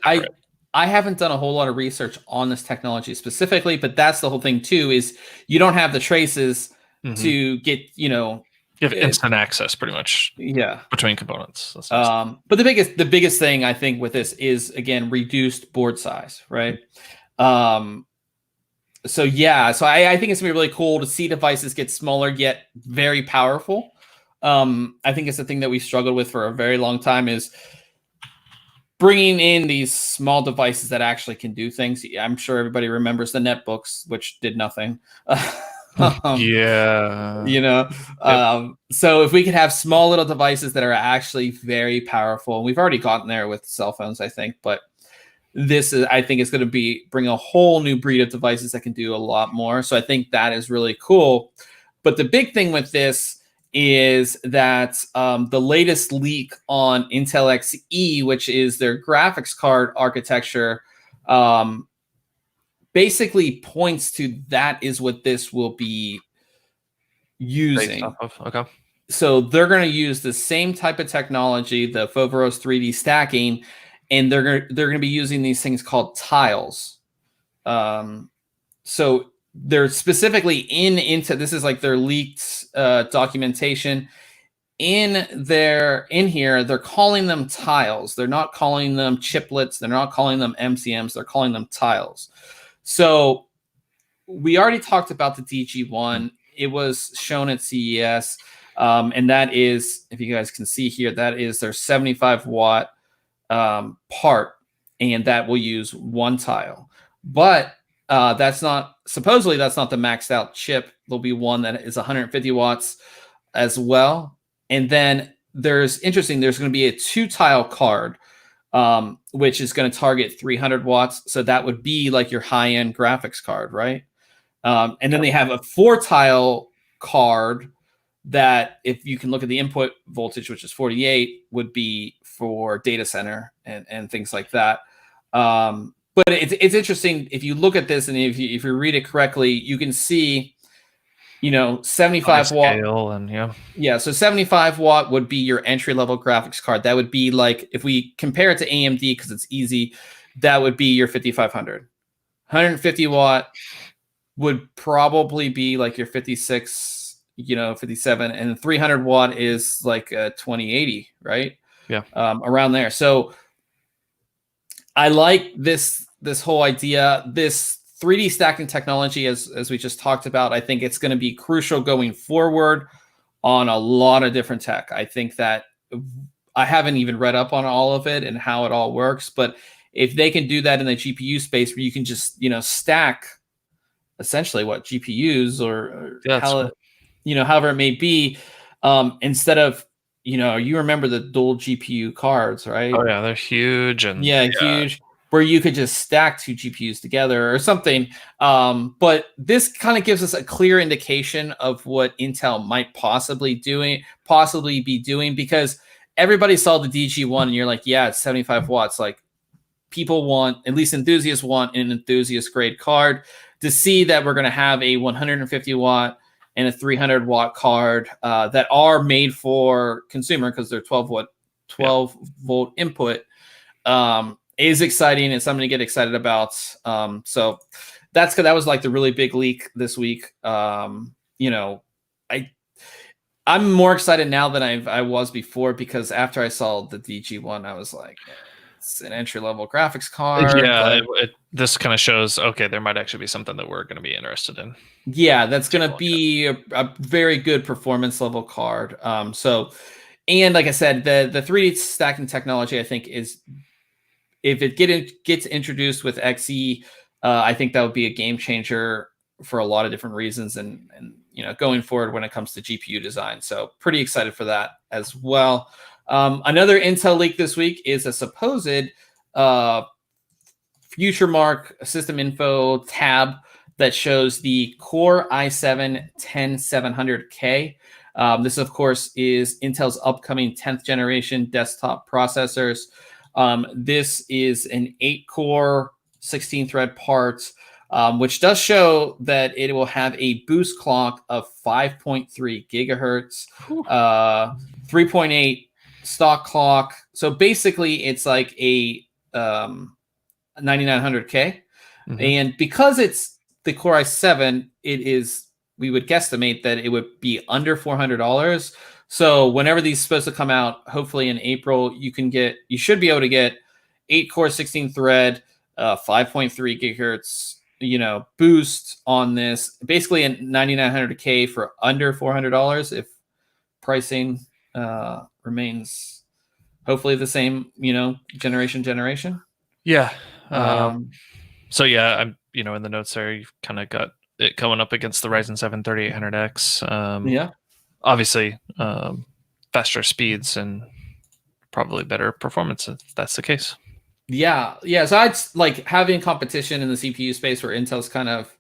I haven't done a whole lot of research on this technology specifically, but that's the whole thing too, is you don't have the traces to get, you have instant access pretty much between components. But the biggest thing I think with this is, again, reduced board size, right? So I think it's gonna be really cool to see devices get smaller yet very powerful. I think it's the thing that we struggled with for a very long time, is bringing in these small devices that actually can do things. I'm sure everybody remembers the netbooks, which did nothing. So if we could have small little devices that are actually very powerful, and we've already gotten there with cell phones, I think, but this is, I think, is going to bring a whole new breed of devices that can do a lot more. So I think that is really cool. But the big thing with this is that the latest leak on Intel Xe, which is their graphics card architecture, basically points to that is what this will be using. Okay. So they're going to use the same type of technology, the Foveros 3D stacking, and they're going to be using these things called tiles. So they're specifically into this is like their leaked documentation. In here, they're calling them tiles. They're not calling them chiplets. They're not calling them MCMs. They're calling them tiles. So we already talked about the DG1. It was shown at CES, and that is, if you guys can see here, that is their 75-watt part, and that will use one tile. But supposedly that's not the maxed out chip. There'll be one that is 150 watts as well. And then there's going to be a 2-tile card, which is going to target 300 watts. So that would be like your high-end graphics card, right? And then they have a 4-tile card that, if you can look at the input voltage, which is 48, would be for data center and things like that. But it's interesting if you look at this, and if you read it correctly, you can see, 75 watt. So 75 watt would be your entry level graphics card. That would be like, if we compare it to AMD, because it's easy, that would be your 5500. 150 watt would probably be like your 56, 57, and 300 watt is like a 2080, right? Yeah. Around there. So I like this whole idea, this 3D stacking technology, as we just talked about. I think it's going to be crucial going forward on a lot of different tech. I think that I haven't even read up on all of it and how it all works, but if they can do that in the GPU space, where you can just, stack essentially what GPUs or however it may be, instead of, you remember the dual GPU cards, right? Oh yeah, they're huge. And huge, where you could just stack 2 GPUs together or something. But this kind of gives us a clear indication of what Intel might possibly be doing, because everybody saw the DG1 and you're like, yeah, it's 75 watts. Like, people want, at least enthusiasts want, an enthusiast grade card. To see that we're going to have a 150 watt and a 300 watt card that are made for consumer, because they're 12 volt input, is exciting and something to get excited about. So that was like the really big leak this week. I'm more excited now than I was before, because after I saw the DG1, I was like, it's an entry-level graphics card. Yeah, this kind of shows, okay, there might actually be something that we're going to be interested in. Yeah, that's going to be a very good performance level card. And like I said, the 3D stacking technology, I think, is, if it gets introduced with XE, I think that would be a game changer for a lot of different reasons, and going forward when it comes to GPU design. So pretty excited for that as well. Another Intel leak this week is a supposed future mark system info tab that shows the Core i7-10700K. This, of course, is Intel's upcoming 10th generation desktop processors. This is an 8-core, 16-thread part, which does show that it will have a boost clock of 5.3 gigahertz, 3.8 stock clock. So basically, it's like a 9900K. And because it's the Core i7, we would guesstimate that it would be under $400. So whenever these are supposed to come out, hopefully in April, you should be able to get 8-core, 16-thread, 5.3 gigahertz, boost on this. Basically a 9900K for under $400 if pricing remains hopefully the same, generation. Yeah. So yeah, I'm in the notes there, you've kind of got it coming up against the Ryzen 7 3800X. Yeah. Obviously, faster speeds and probably better performance if that's the case. Yeah. So I'd like having competition in the CPU space where Intel's kind of,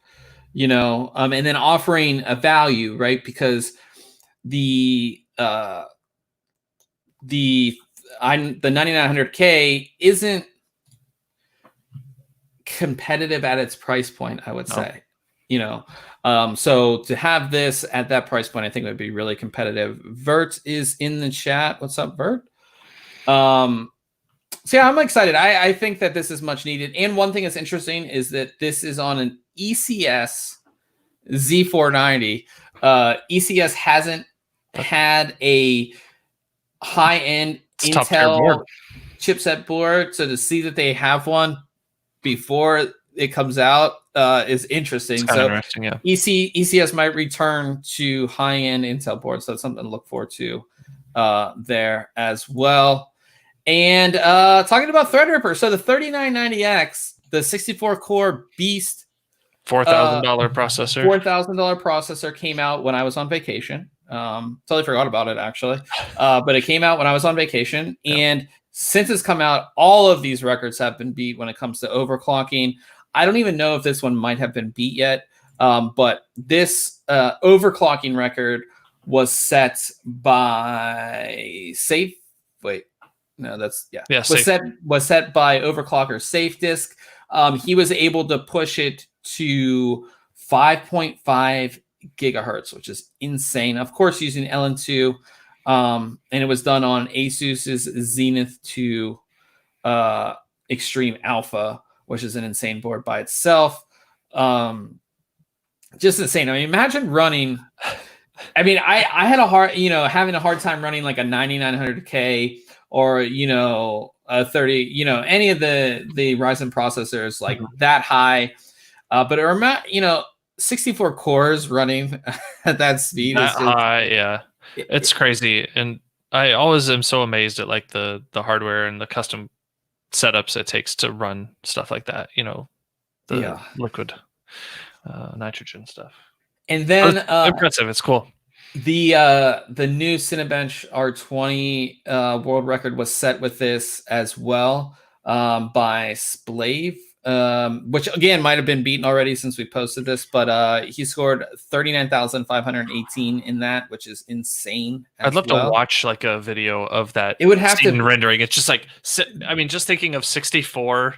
and then offering a value, right? Because the 9900K isn't competitive at its price point, I would say. So to have this at that price point, I think would be really competitive. Vert is in the chat. What's up, Vert? So yeah, I'm excited. I think that this is much needed. And one thing that's interesting is that this is on an ECS Z490. ECS hasn't had a high-end Intel chipset board, so to see that they have one before it comes out is interesting. So interesting, yeah. ECS might return to high-end Intel boards, so that's something to look forward to there as well. And talking about Threadripper, so the 3990X, the 64-core beast, $4,000 processor. $4,000 processor came out when I was on vacation. Totally forgot about it, actually. But it came out when I was on vacation. Yeah. And since it's come out, all of these records have been beat when it comes to overclocking. I don't even know if this one might have been beat yet. But this overclocking record was set by Safe. Wait. No, that's was set by overclocker SafeDisk. He was able to push it to 5.5 gigahertz, which is insane. Of course, using LN2, and it was done on Asus's Zenith 2 Extreme Alpha, which is an insane board by itself. Just insane. I mean, imagine running. I mean, I had a hard, having a hard time running like a 9900K or, a 30, any of the Ryzen processors like that high. But it 64 cores running at that speed is high. Yeah, it's crazy. And I always am so amazed at like the hardware and the custom setups it takes to run stuff like that. The liquid nitrogen stuff. And then impressive. It's cool. The new Cinebench R20 world record was set with this as well by Splave, which again might have been beaten already since we posted this, but he scored 39,518 in that, which is insane. I'd love to watch like a video of that. It would have to rendering. It's just like, I mean, just thinking of 64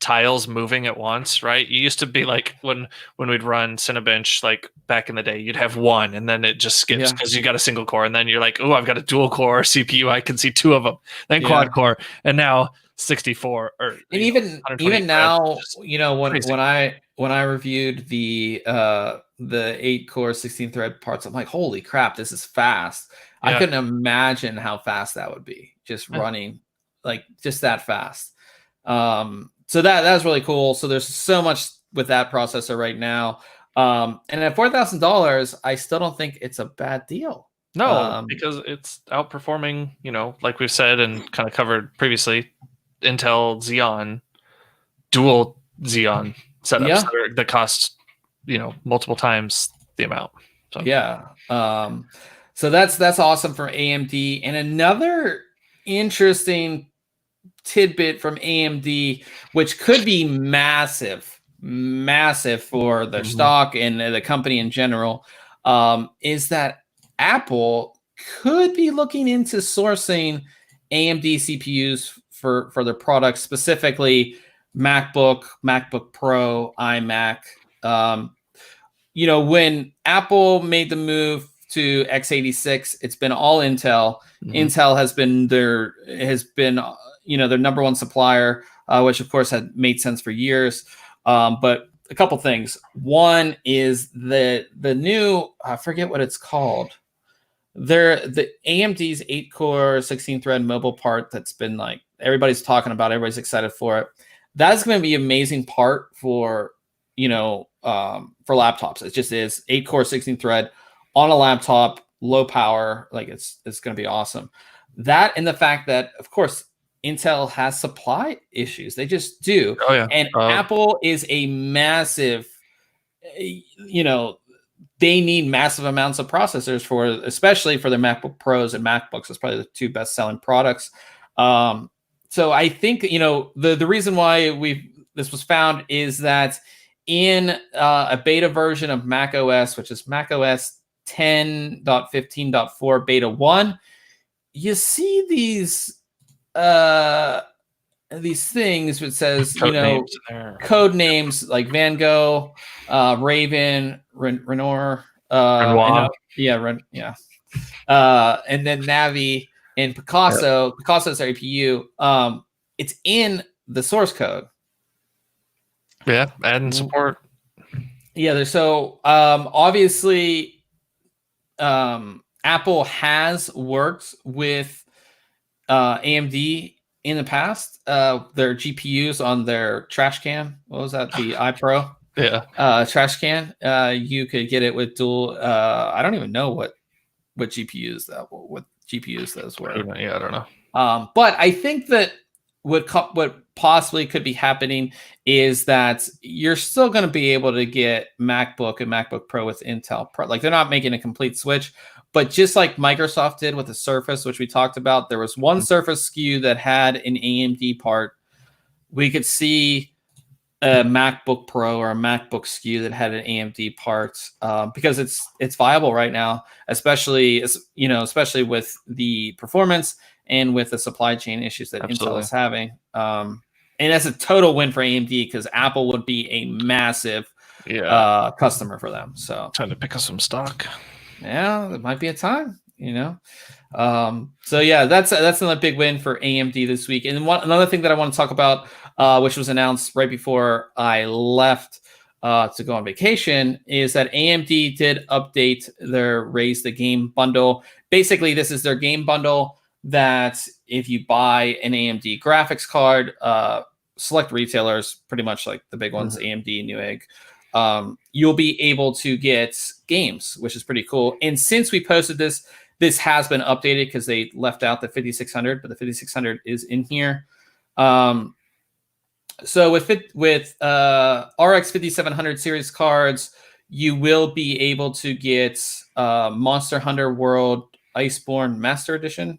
tiles moving at once, right? You used to be like when we'd run Cinebench like back in the day, you'd have one and then it just skips because you got a single core, and then you're like, oh, I've got a dual core CPU, I can see two of them, then quad core, and now 64 or and even now, you know, crazy. when I reviewed the 8-core 16-thread parts, I'm like, holy crap, this is fast. I couldn't imagine how fast that would be just running, like just that fast. So that's really cool. So there's so much with that processor right now. And at $4,000, I still don't think it's a bad deal. No, because it's outperforming, you know, like we've said and kind of covered previously, Intel Xeon, dual Xeon setups that cost, you know, multiple times the amount. So. Yeah. So that's awesome for AMD. And another interesting tidbit from AMD, which could be massive for their stock and the company in general, is that Apple could be looking into sourcing AMD CPUs for their products, specifically MacBook Pro, iMac. You know, when Apple made the move to x86, it's been all Intel. Intel has been their number one supplier, which of course had made sense for years. But a couple things. One is the new, I forget what it's called. The AMD's 8-core 16-thread mobile part that's been like everybody's talking about, everybody's excited for it. That's going to be an amazing part for, you know, for laptops. It just is 8-core 16-thread on a laptop, low power. Like it's going to be awesome. That and the fact that, of course, Intel has supply issues. They just do. Oh yeah. And Apple is a massive, you know, they need massive amounts of processors for, especially for their MacBook Pros and MacBooks. It's probably the two best selling products. So I think, you know, the reason why this was found is that in a beta version of Mac OS, which is Mac OS 10.15.4 beta 1, you see these things which says, you know, code names like Van Gogh, Raven, Renoir, and then Navi and Picasso. Yep. Picasso's APU. It's in the source code. Yeah, adding support. Yeah, so obviously Apple has worked with AMD in the past. Their GPUs on their trash can. What was that? The iPro. Yeah. Trash can. You could get it with dual. I don't even know what GPUs those were. Yeah, I don't know. But I think that what possibly could be happening is that you're still going to be able to get MacBook and MacBook Pro with Intel Pro. Like they're not making a complete switch, but just like Microsoft did with the Surface, which we talked about, there was one Surface SKU that had an AMD part. We could see a MacBook Pro or a MacBook SKU that had an AMD part because it's viable right now, especially with the performance and with the supply chain issues that Intel is having. And that's a total win for AMD because Apple would be a massive customer for them. So time to pick up some stock. Yeah, it might be a time, you know. So yeah, that's another big win for AMD this week. And another thing that I want to talk about, which was announced right before I left to go on vacation, is that AMD did update raise the game bundle. Basically, this is their game bundle that if you buy an AMD graphics card, select retailers, pretty much like the big ones, AMD, Newegg, you'll be able to get games, which is pretty cool. And since we posted this has been updated because they left out the 5600, but the 5600 is in here. So with RX 5700 series cards, you will be able to get Monster Hunter World Iceborne Master Edition,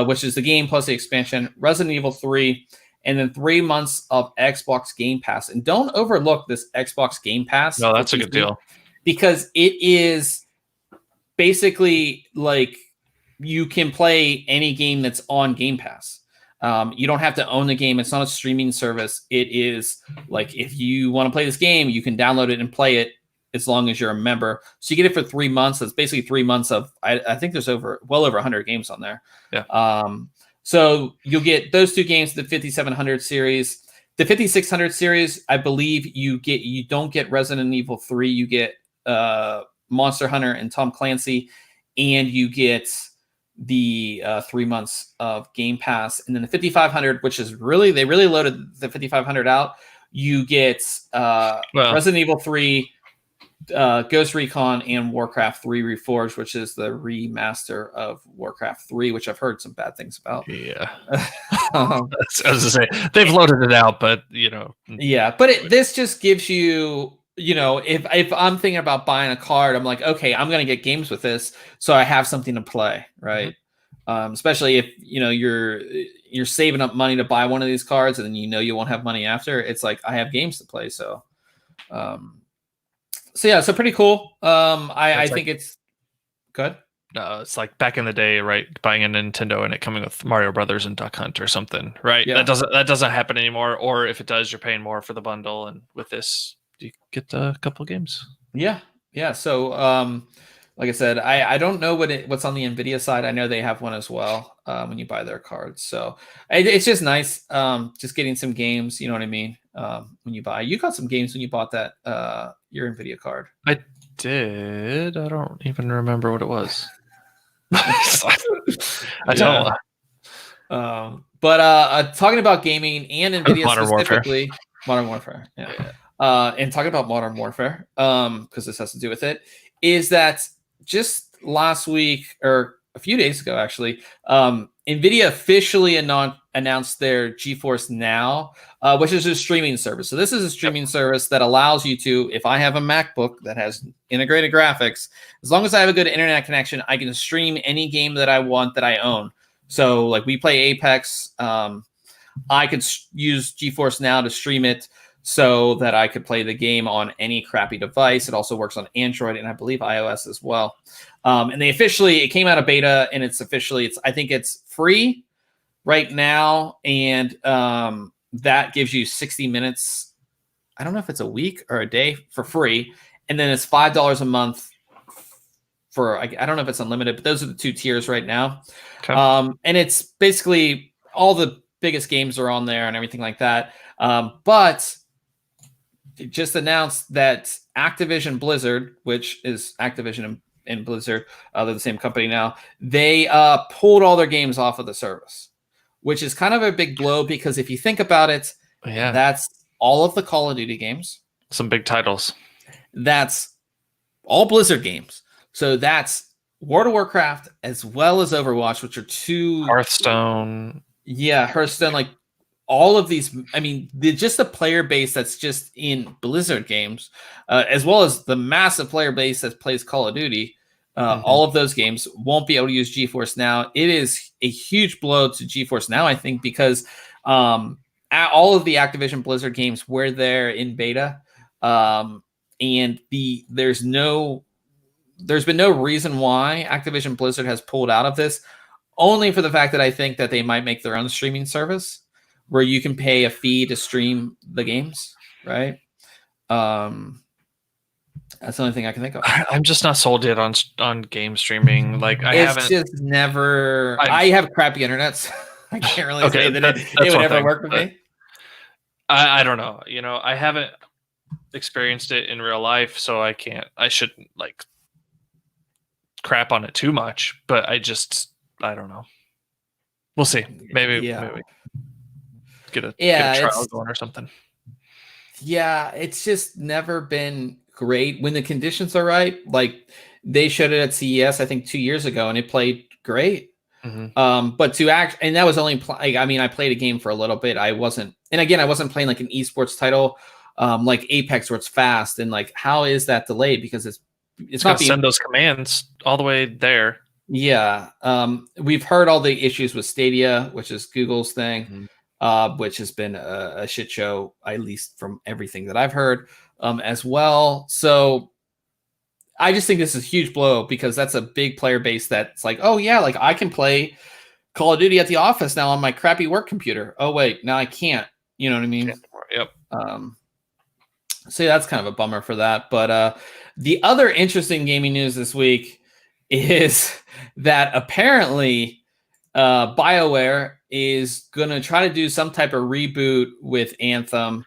which is the game plus the expansion, Resident Evil 3, and then 3 months of Xbox Game Pass. And don't overlook this Xbox Game Pass. No, that's a good deal. Because it is basically like you can play any game that's on Game Pass. You don't have to own the game. It's not a streaming service. It is like if you want to play this game, you can download it and play it as long as you're a member. So you get it for 3 months. That's basically 3 months of, I think there's well over 100 games on there. Yeah. So you'll get those 2 games, the 5700 series. The 5600 series, I believe you don't get Resident Evil 3, you get Monster Hunter and Tom Clancy, and you get the 3 months of Game Pass. And then the 5500, which is they really loaded the 5500 out. You get Resident Evil 3, Ghost Recon, and Warcraft 3 Reforged, which is the remaster of Warcraft 3, which I've heard some bad things about. Yeah. I was going to say, they've loaded it out, but, Yeah, but this just gives you, if I'm thinking about buying a card, I'm like, okay, I'm going to get games with this, so I have something to play, right? Mm-hmm. Especially if, you're saving up money to buy one of these cards, and then you won't have money after. It's like, I have games to play, so... So pretty cool. I think it's good. It's like back in the day, right? Buying a Nintendo and it coming with Mario Brothers and Duck Hunt or something, right? Yeah. That doesn't happen anymore. Or if it does, you're paying more for the bundle. And with this, you get a couple of games. Yeah. So, like I said, I don't know what's on the Nvidia side. I know they have one as well when you buy their cards. So it's just nice, just getting some games. You know what I mean? When you got some games when you bought that your Nvidia card. I did. I don't even remember what it was. I don't. But talking about gaming and Nvidia specifically, Modern Warfare. Yeah. And talking about Modern Warfare, because this has to do with it, is that just last week or a few days ago, actually, NVIDIA officially announced their GeForce Now, which is a streaming service. So this is a streaming service that allows you to, if I have a MacBook that has integrated graphics, as long as I have a good internet connection, I can stream any game that I want that I own. So like we play Apex, I could use GeForce Now to stream it so that I could play the game on any crappy device. It also works on Android and I believe iOS as well. And it came out of beta, and I think it's free right now. And that gives you 60 minutes. I don't know if it's a week or a day for free. And then it's $5 a month for, I don't know if it's unlimited, but those are the 2 tiers right now. Okay. And it's basically all the biggest games are on there and everything like that. But it just announced that Activision Blizzard, which is Activision and Blizzard, they're the same company now, they pulled all their games off of the service, which is kind of a big blow because if you think about it, that's all of the Call of Duty games. Some big titles. That's all Blizzard games. So that's World of Warcraft as well as Overwatch, which are 2... Hearthstone. Yeah, Hearthstone, like all of these, I mean, just the player base that's just in Blizzard games, as well as the massive player base that plays Call of Duty, all of those games won't be able to use GeForce Now. It is a huge blow to GeForce Now, I think, because all of the Activision Blizzard games were there in beta, and there's been no reason why Activision Blizzard has pulled out of this, only for the fact that I think that they might make their own streaming service where you can pay a fee to stream the games, right? That's the only thing I can think of. I'm just not sold yet on game streaming. Like I have crappy internet, so I can't really say that it would ever work for me. I don't know. I haven't experienced it in real life, so I shouldn't like crap on it too much. But I don't know. We'll see. Maybe get a trial going or something. Yeah, it's just never been great when the conditions are right. Like they showed it at CES, I think 2 years ago, and it played great. Mm-hmm. But to act, and that was only I played a game for a little bit. I wasn't playing like an esports title, like Apex, where it's fast and like how is that delayed because it's not being send those commands all the way there. Yeah. We've heard all the issues with Stadia, which is Google's thing, which has been a shit show, at least from everything that I've heard, as well. So I just think this is a huge blow because that's a big player base that's like, oh yeah, like I can play Call of Duty at the office now on my crappy work computer. Oh wait, now I can't. You know what I mean? Yep. So yeah, that's kind of a bummer for that. But the other interesting gaming news this week is that apparently BioWare is going to try to do some type of reboot with Anthem.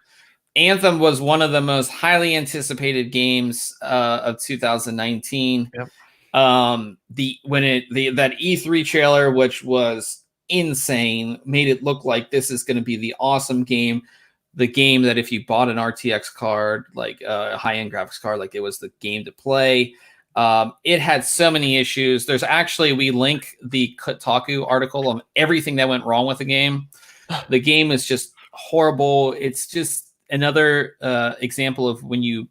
Anthem was one of the most highly anticipated games of 2019. Yep. That E3 trailer, which was insane, made it look like this is going to be the awesome game. The game that if you bought an RTX card, like a high-end graphics card, like it was the game to play. It had so many issues. There's actually, we link the Kotaku article on everything that went wrong with the game. The game is just horrible. It's just another example of when you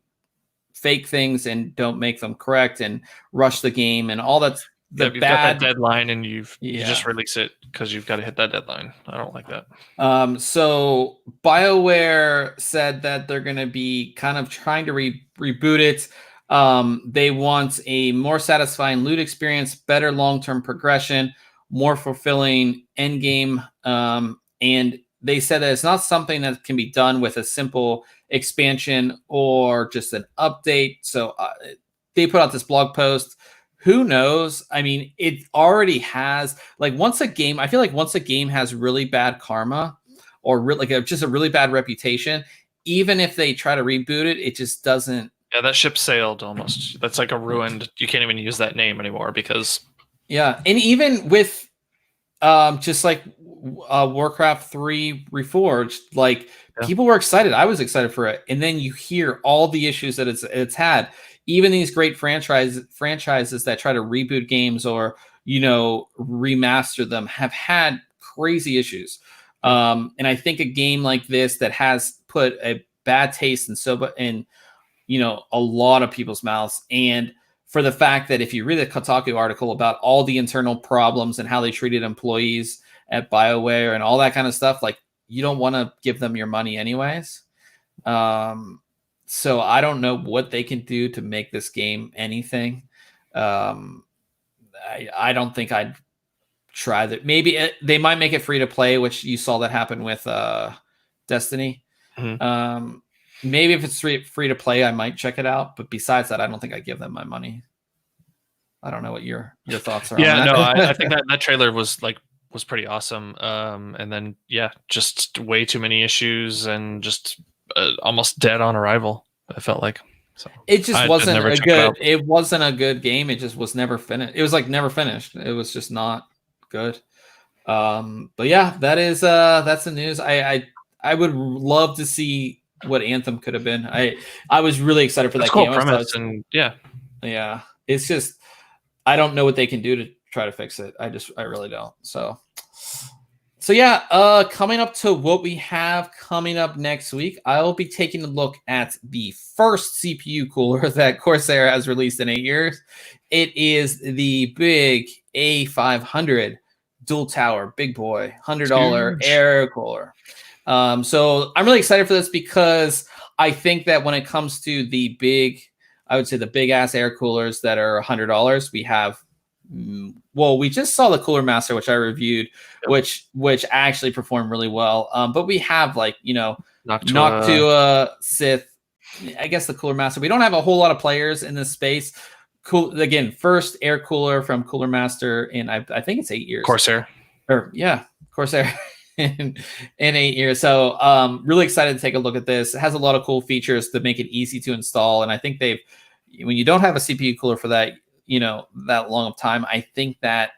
fake things and don't make them correct and rush the game and all that's you've got that deadline and you just release it because you've got to hit that deadline. I don't like that. So BioWare said that they're going to be kind of trying to reboot it. They want a more satisfying loot experience, better long-term progression, more fulfilling endgame, and they said that it's not something that can be done with a simple expansion or just an update. So they put out this blog post. Who knows? I mean, it already has, like, once a game has really bad karma or just a really bad reputation, even if they try to reboot it, it just doesn't. Yeah, that ship sailed almost. That's like a ruined, you can't even use that name anymore because. Yeah. And even with just like Warcraft 3 Reforged, like people were excited. I was excited for it. And then you hear all the issues that it's had. Even these great franchises that try to reboot games or, remaster them have had crazy issues. And I think a game like this that has put a bad taste in a lot of people's mouths, and for the fact that if you read the Kotaku article about all the internal problems and how they treated employees at BioWare and all that kind of stuff, like, you don't want to give them your money anyways. So I don't know what they can do to make this game anything. I don't think I'd try that. Maybe they might make it free to play, which you saw that happen with Destiny. Mm-hmm. Maybe if it's free to play, I might check it out. But besides that, I don't think I'd give them my money. I don't know what your thoughts are. Yeah, on that. No, I think that trailer was pretty awesome. And then just way too many issues and just almost dead on arrival. I felt like. So it just wasn't a good. It wasn't a good game. It just was never finished. It was like never finished. It was just not good. But yeah, that's the news. I would love to see what Anthem could have been. I was really excited for that game. Premise and yeah. It's just I don't know what they can do to try to fix it. I really don't. So yeah. Coming up to what we have coming up next week, I will be taking a look at the first CPU cooler that Corsair has released in 8 years. It is the big A500 dual tower, big boy, $100 air cooler. So I'm really excited for this because I think that when it comes to the big ass air coolers that are $100, we have, we just saw the Cooler Master, which I reviewed, which actually performed really well. But we have Noctua, Sith, I guess the Cooler Master. We don't have a whole lot of players in this space. Cool. Again, first air cooler from Cooler Master in I think it's 8 years. Corsair. Corsair. in 8 years. So really excited to take a look at this. It has a lot of cool features to make it easy to install. And I think when you don't have a CPU cooler for that, that long of time, I think that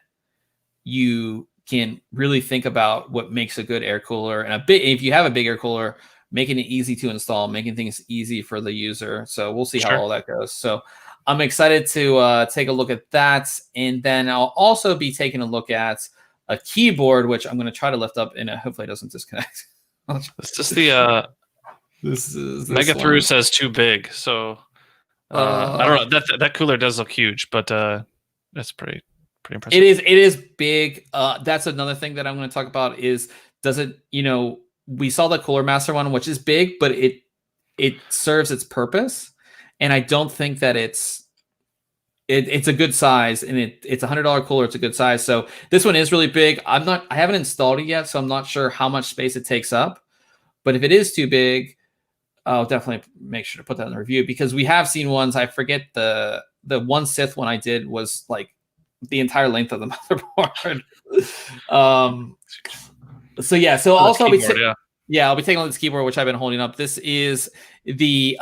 you can really think about what makes a good air cooler. And if you have a big air cooler, making it easy to install, making things easy for the user. So we'll see how all that goes. So I'm excited to take a look at that. And then I'll also be taking a look at a keyboard, which I'm going to try to lift up, and hopefully it doesn't disconnect. It's just the this Mega Through says too big, so I don't know. That cooler does look huge, but that's pretty impressive. It is big. That's another thing that I'm going to talk about is we saw the Cooler Master one, which is big, but it serves its purpose, and I don't think that it's a good size, and it's $100 cooler. It's a good size. So this one is really big. I haven't installed it yet, so I'm not sure how much space it takes up. But if it is too big, I'll definitely make sure to put that in the review, because we have seen ones. I forget the one Sith one I did was like the entire length of the motherboard. So yeah, so also I'll be taking on this keyboard, which I've been holding up. This is the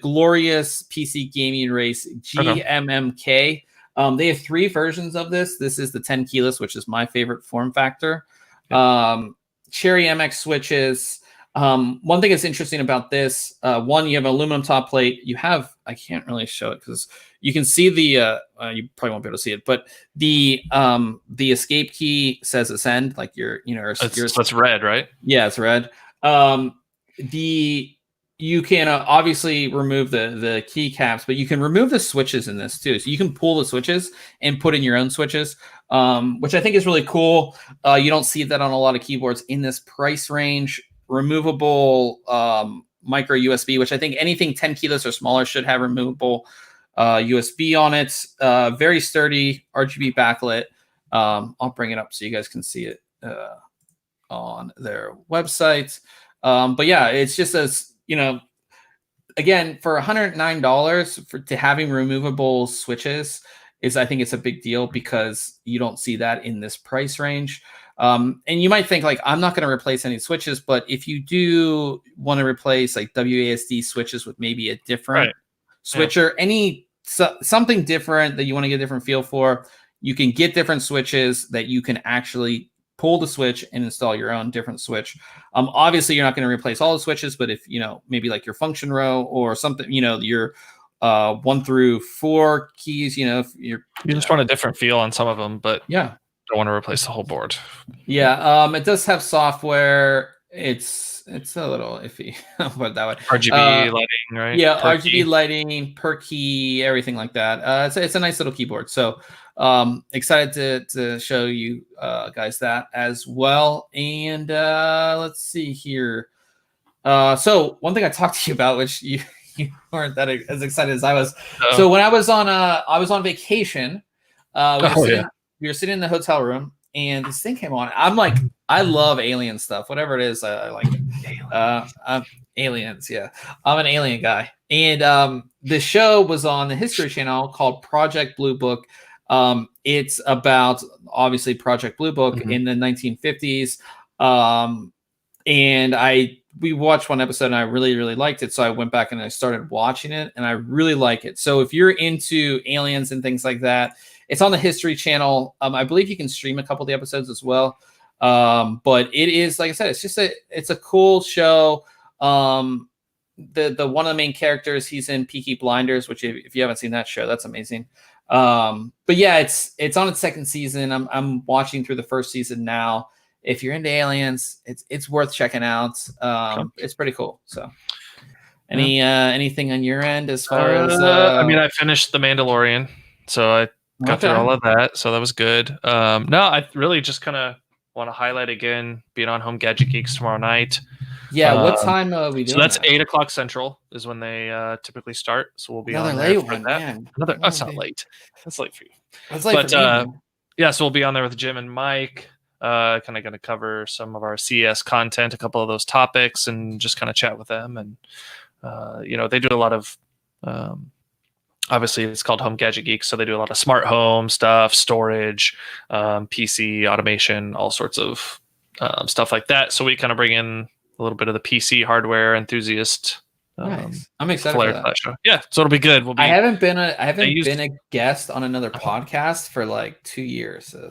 glorious PC gaming race GMMK. They have 3 versions of this. This is the 10 keyless, which is my favorite form factor. Cherry MX switches. One thing that's interesting about this, one, you have an aluminum top plate. You have, I can't really show it because you can see the, you probably won't be able to see it, but the escape key says ascend, like it's red, right? Yeah, it's red. You can obviously remove the keycaps, but you can remove the switches in this too. So you can pull the switches and put in your own switches, which I think is really cool. You don't see that on a lot of keyboards in this price range. Removable micro USB, which I think anything 10 keyless or smaller should have removable USB on it. Very sturdy RGB backlit. I'll bring it up so you guys can see it on their website. But yeah, it's just as, again, for $109 to having removable switches I think it's a big deal because you don't see that in this price range. And you might think like, I'm not going to replace any switches, but if you do want to replace like WASD switches with maybe a different switcher, something different that you want to get a different feel for, you can get different switches that you can actually pull the switch and install your own different switch. Obviously you're not going to replace all the switches, but if, maybe like your function row or something, your 1 through 4 keys, if you just want a different feel on some of them, but don't want to replace the whole board. It does have software. It's a little iffy. Put it that way. RGB lighting, right? Per RGB key. Lighting, per key, everything like that. It's a nice little keyboard. So excited to show you guys that as well. And let's see here. So one thing I talked to you about, which you weren't that as excited as I was. So when I was on vacation, we were sitting in the hotel room and this thing came on. I'm like, I love alien stuff, whatever it is. I like it. Aliens. Yeah. I'm an alien guy. And the show was on the History Channel called Project Blue Book. It's about obviously Project Blue Book in the 1950s. And we watched one episode and I really, really liked it. So I went back and I started watching it and I really like it. So if you're into aliens and things like that, it's on the History Channel. I believe you can stream a couple of the episodes as well. But it is, like I said, it's a cool show. The one of the main characters, he's in Peaky Blinders, which if you haven't seen that show, that's amazing. But yeah, it's on its 2nd season. I'm watching through the 1st season now. If you're into aliens, it's worth checking out. It's pretty cool. So anything on your end as far as I finished The Mandalorian, so I got through all of that, so that was good. No, I really just kind of want to highlight again being on Home Gadget Geeks tomorrow night. What time are we doing? So that's 8 o'clock Central is when they typically start. So we'll be on there for that. That's not late. That's late for you. That's late for me. So we'll be on there with Jim and Mike. Kind of going to cover some of our CS content, a couple of those topics, and just kind of chat with them. And they do a lot of obviously it's called Home Gadget Geeks, so they do a lot of smart home stuff, storage, PC automation, all sorts of stuff like that. So we kind of bring in a little bit of the PC hardware enthusiast. Nice. I'm excited for that. Show. Yeah, so it'll be good. I haven't been a guest on another podcast for like 2 years. So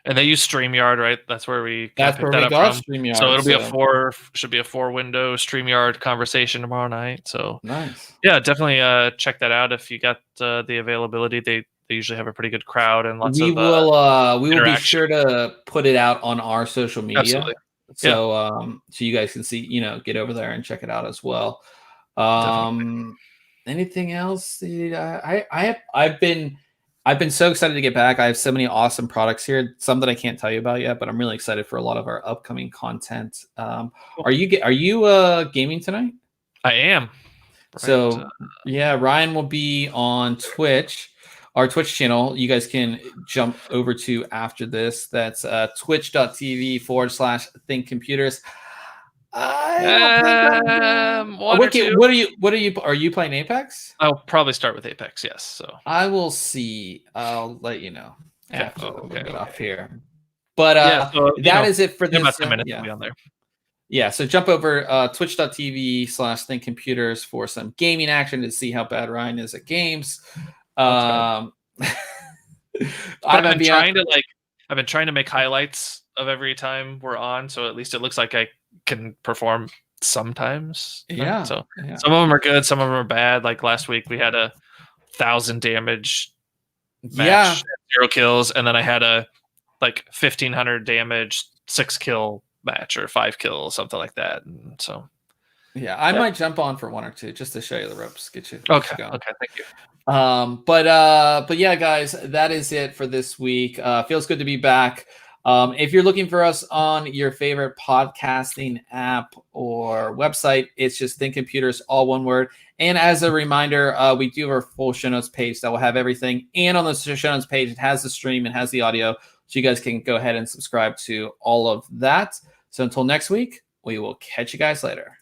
and they use StreamYard, right? That's where we got StreamYard. So it'll be a 4-window StreamYard conversation tomorrow night. So nice. Yeah, definitely check that out if you got the availability. They usually have a pretty good crowd and lots of we will be sure to put it out on our social media. Absolutely. So so you guys can see, get over there and check it out as well. Anything else? I've been so excited to get back. I have so many awesome products here, some that I can't tell you about yet, but I'm really excited for a lot of our upcoming content. Are you gaming tonight? I am. Right. So Ryan will be on Twitch, our Twitch channel. You guys can jump over to after this. That's twitch.tv/ThinkComputers. Are you playing Apex? I'll probably start with Apex, yes. So I will see. I'll let you know. after Oh, a okay, little bit okay. off here. But So, that is it for in this. about 10 minutes, we'll be on there. Yeah, so jump over twitch.tv/ThinkComputers for some gaming action to see how bad Ryan is at games. I've been trying to make highlights of every time we're on, so at least it looks like I can perform sometimes. Yeah. So some of them are good, some of them are bad. Like last week, we had a 1,000 damage match, 0 kills, and then I had a 1,500 damage 6 kill match or 5 kills, something like that. And so I might jump on for 1 or 2 just to show you the ropes, get you going. Okay, thank you. But yeah, guys, that is it for this week. Feels good to be back. If you're looking for us on your favorite podcasting app or website, it's just ThinkComputers, all one word. And as a reminder, we do have our full show notes page that will have everything. And on the show notes page, it has the stream and has the audio, so you guys can go ahead and subscribe to all of that. So until next week, we will catch you guys later.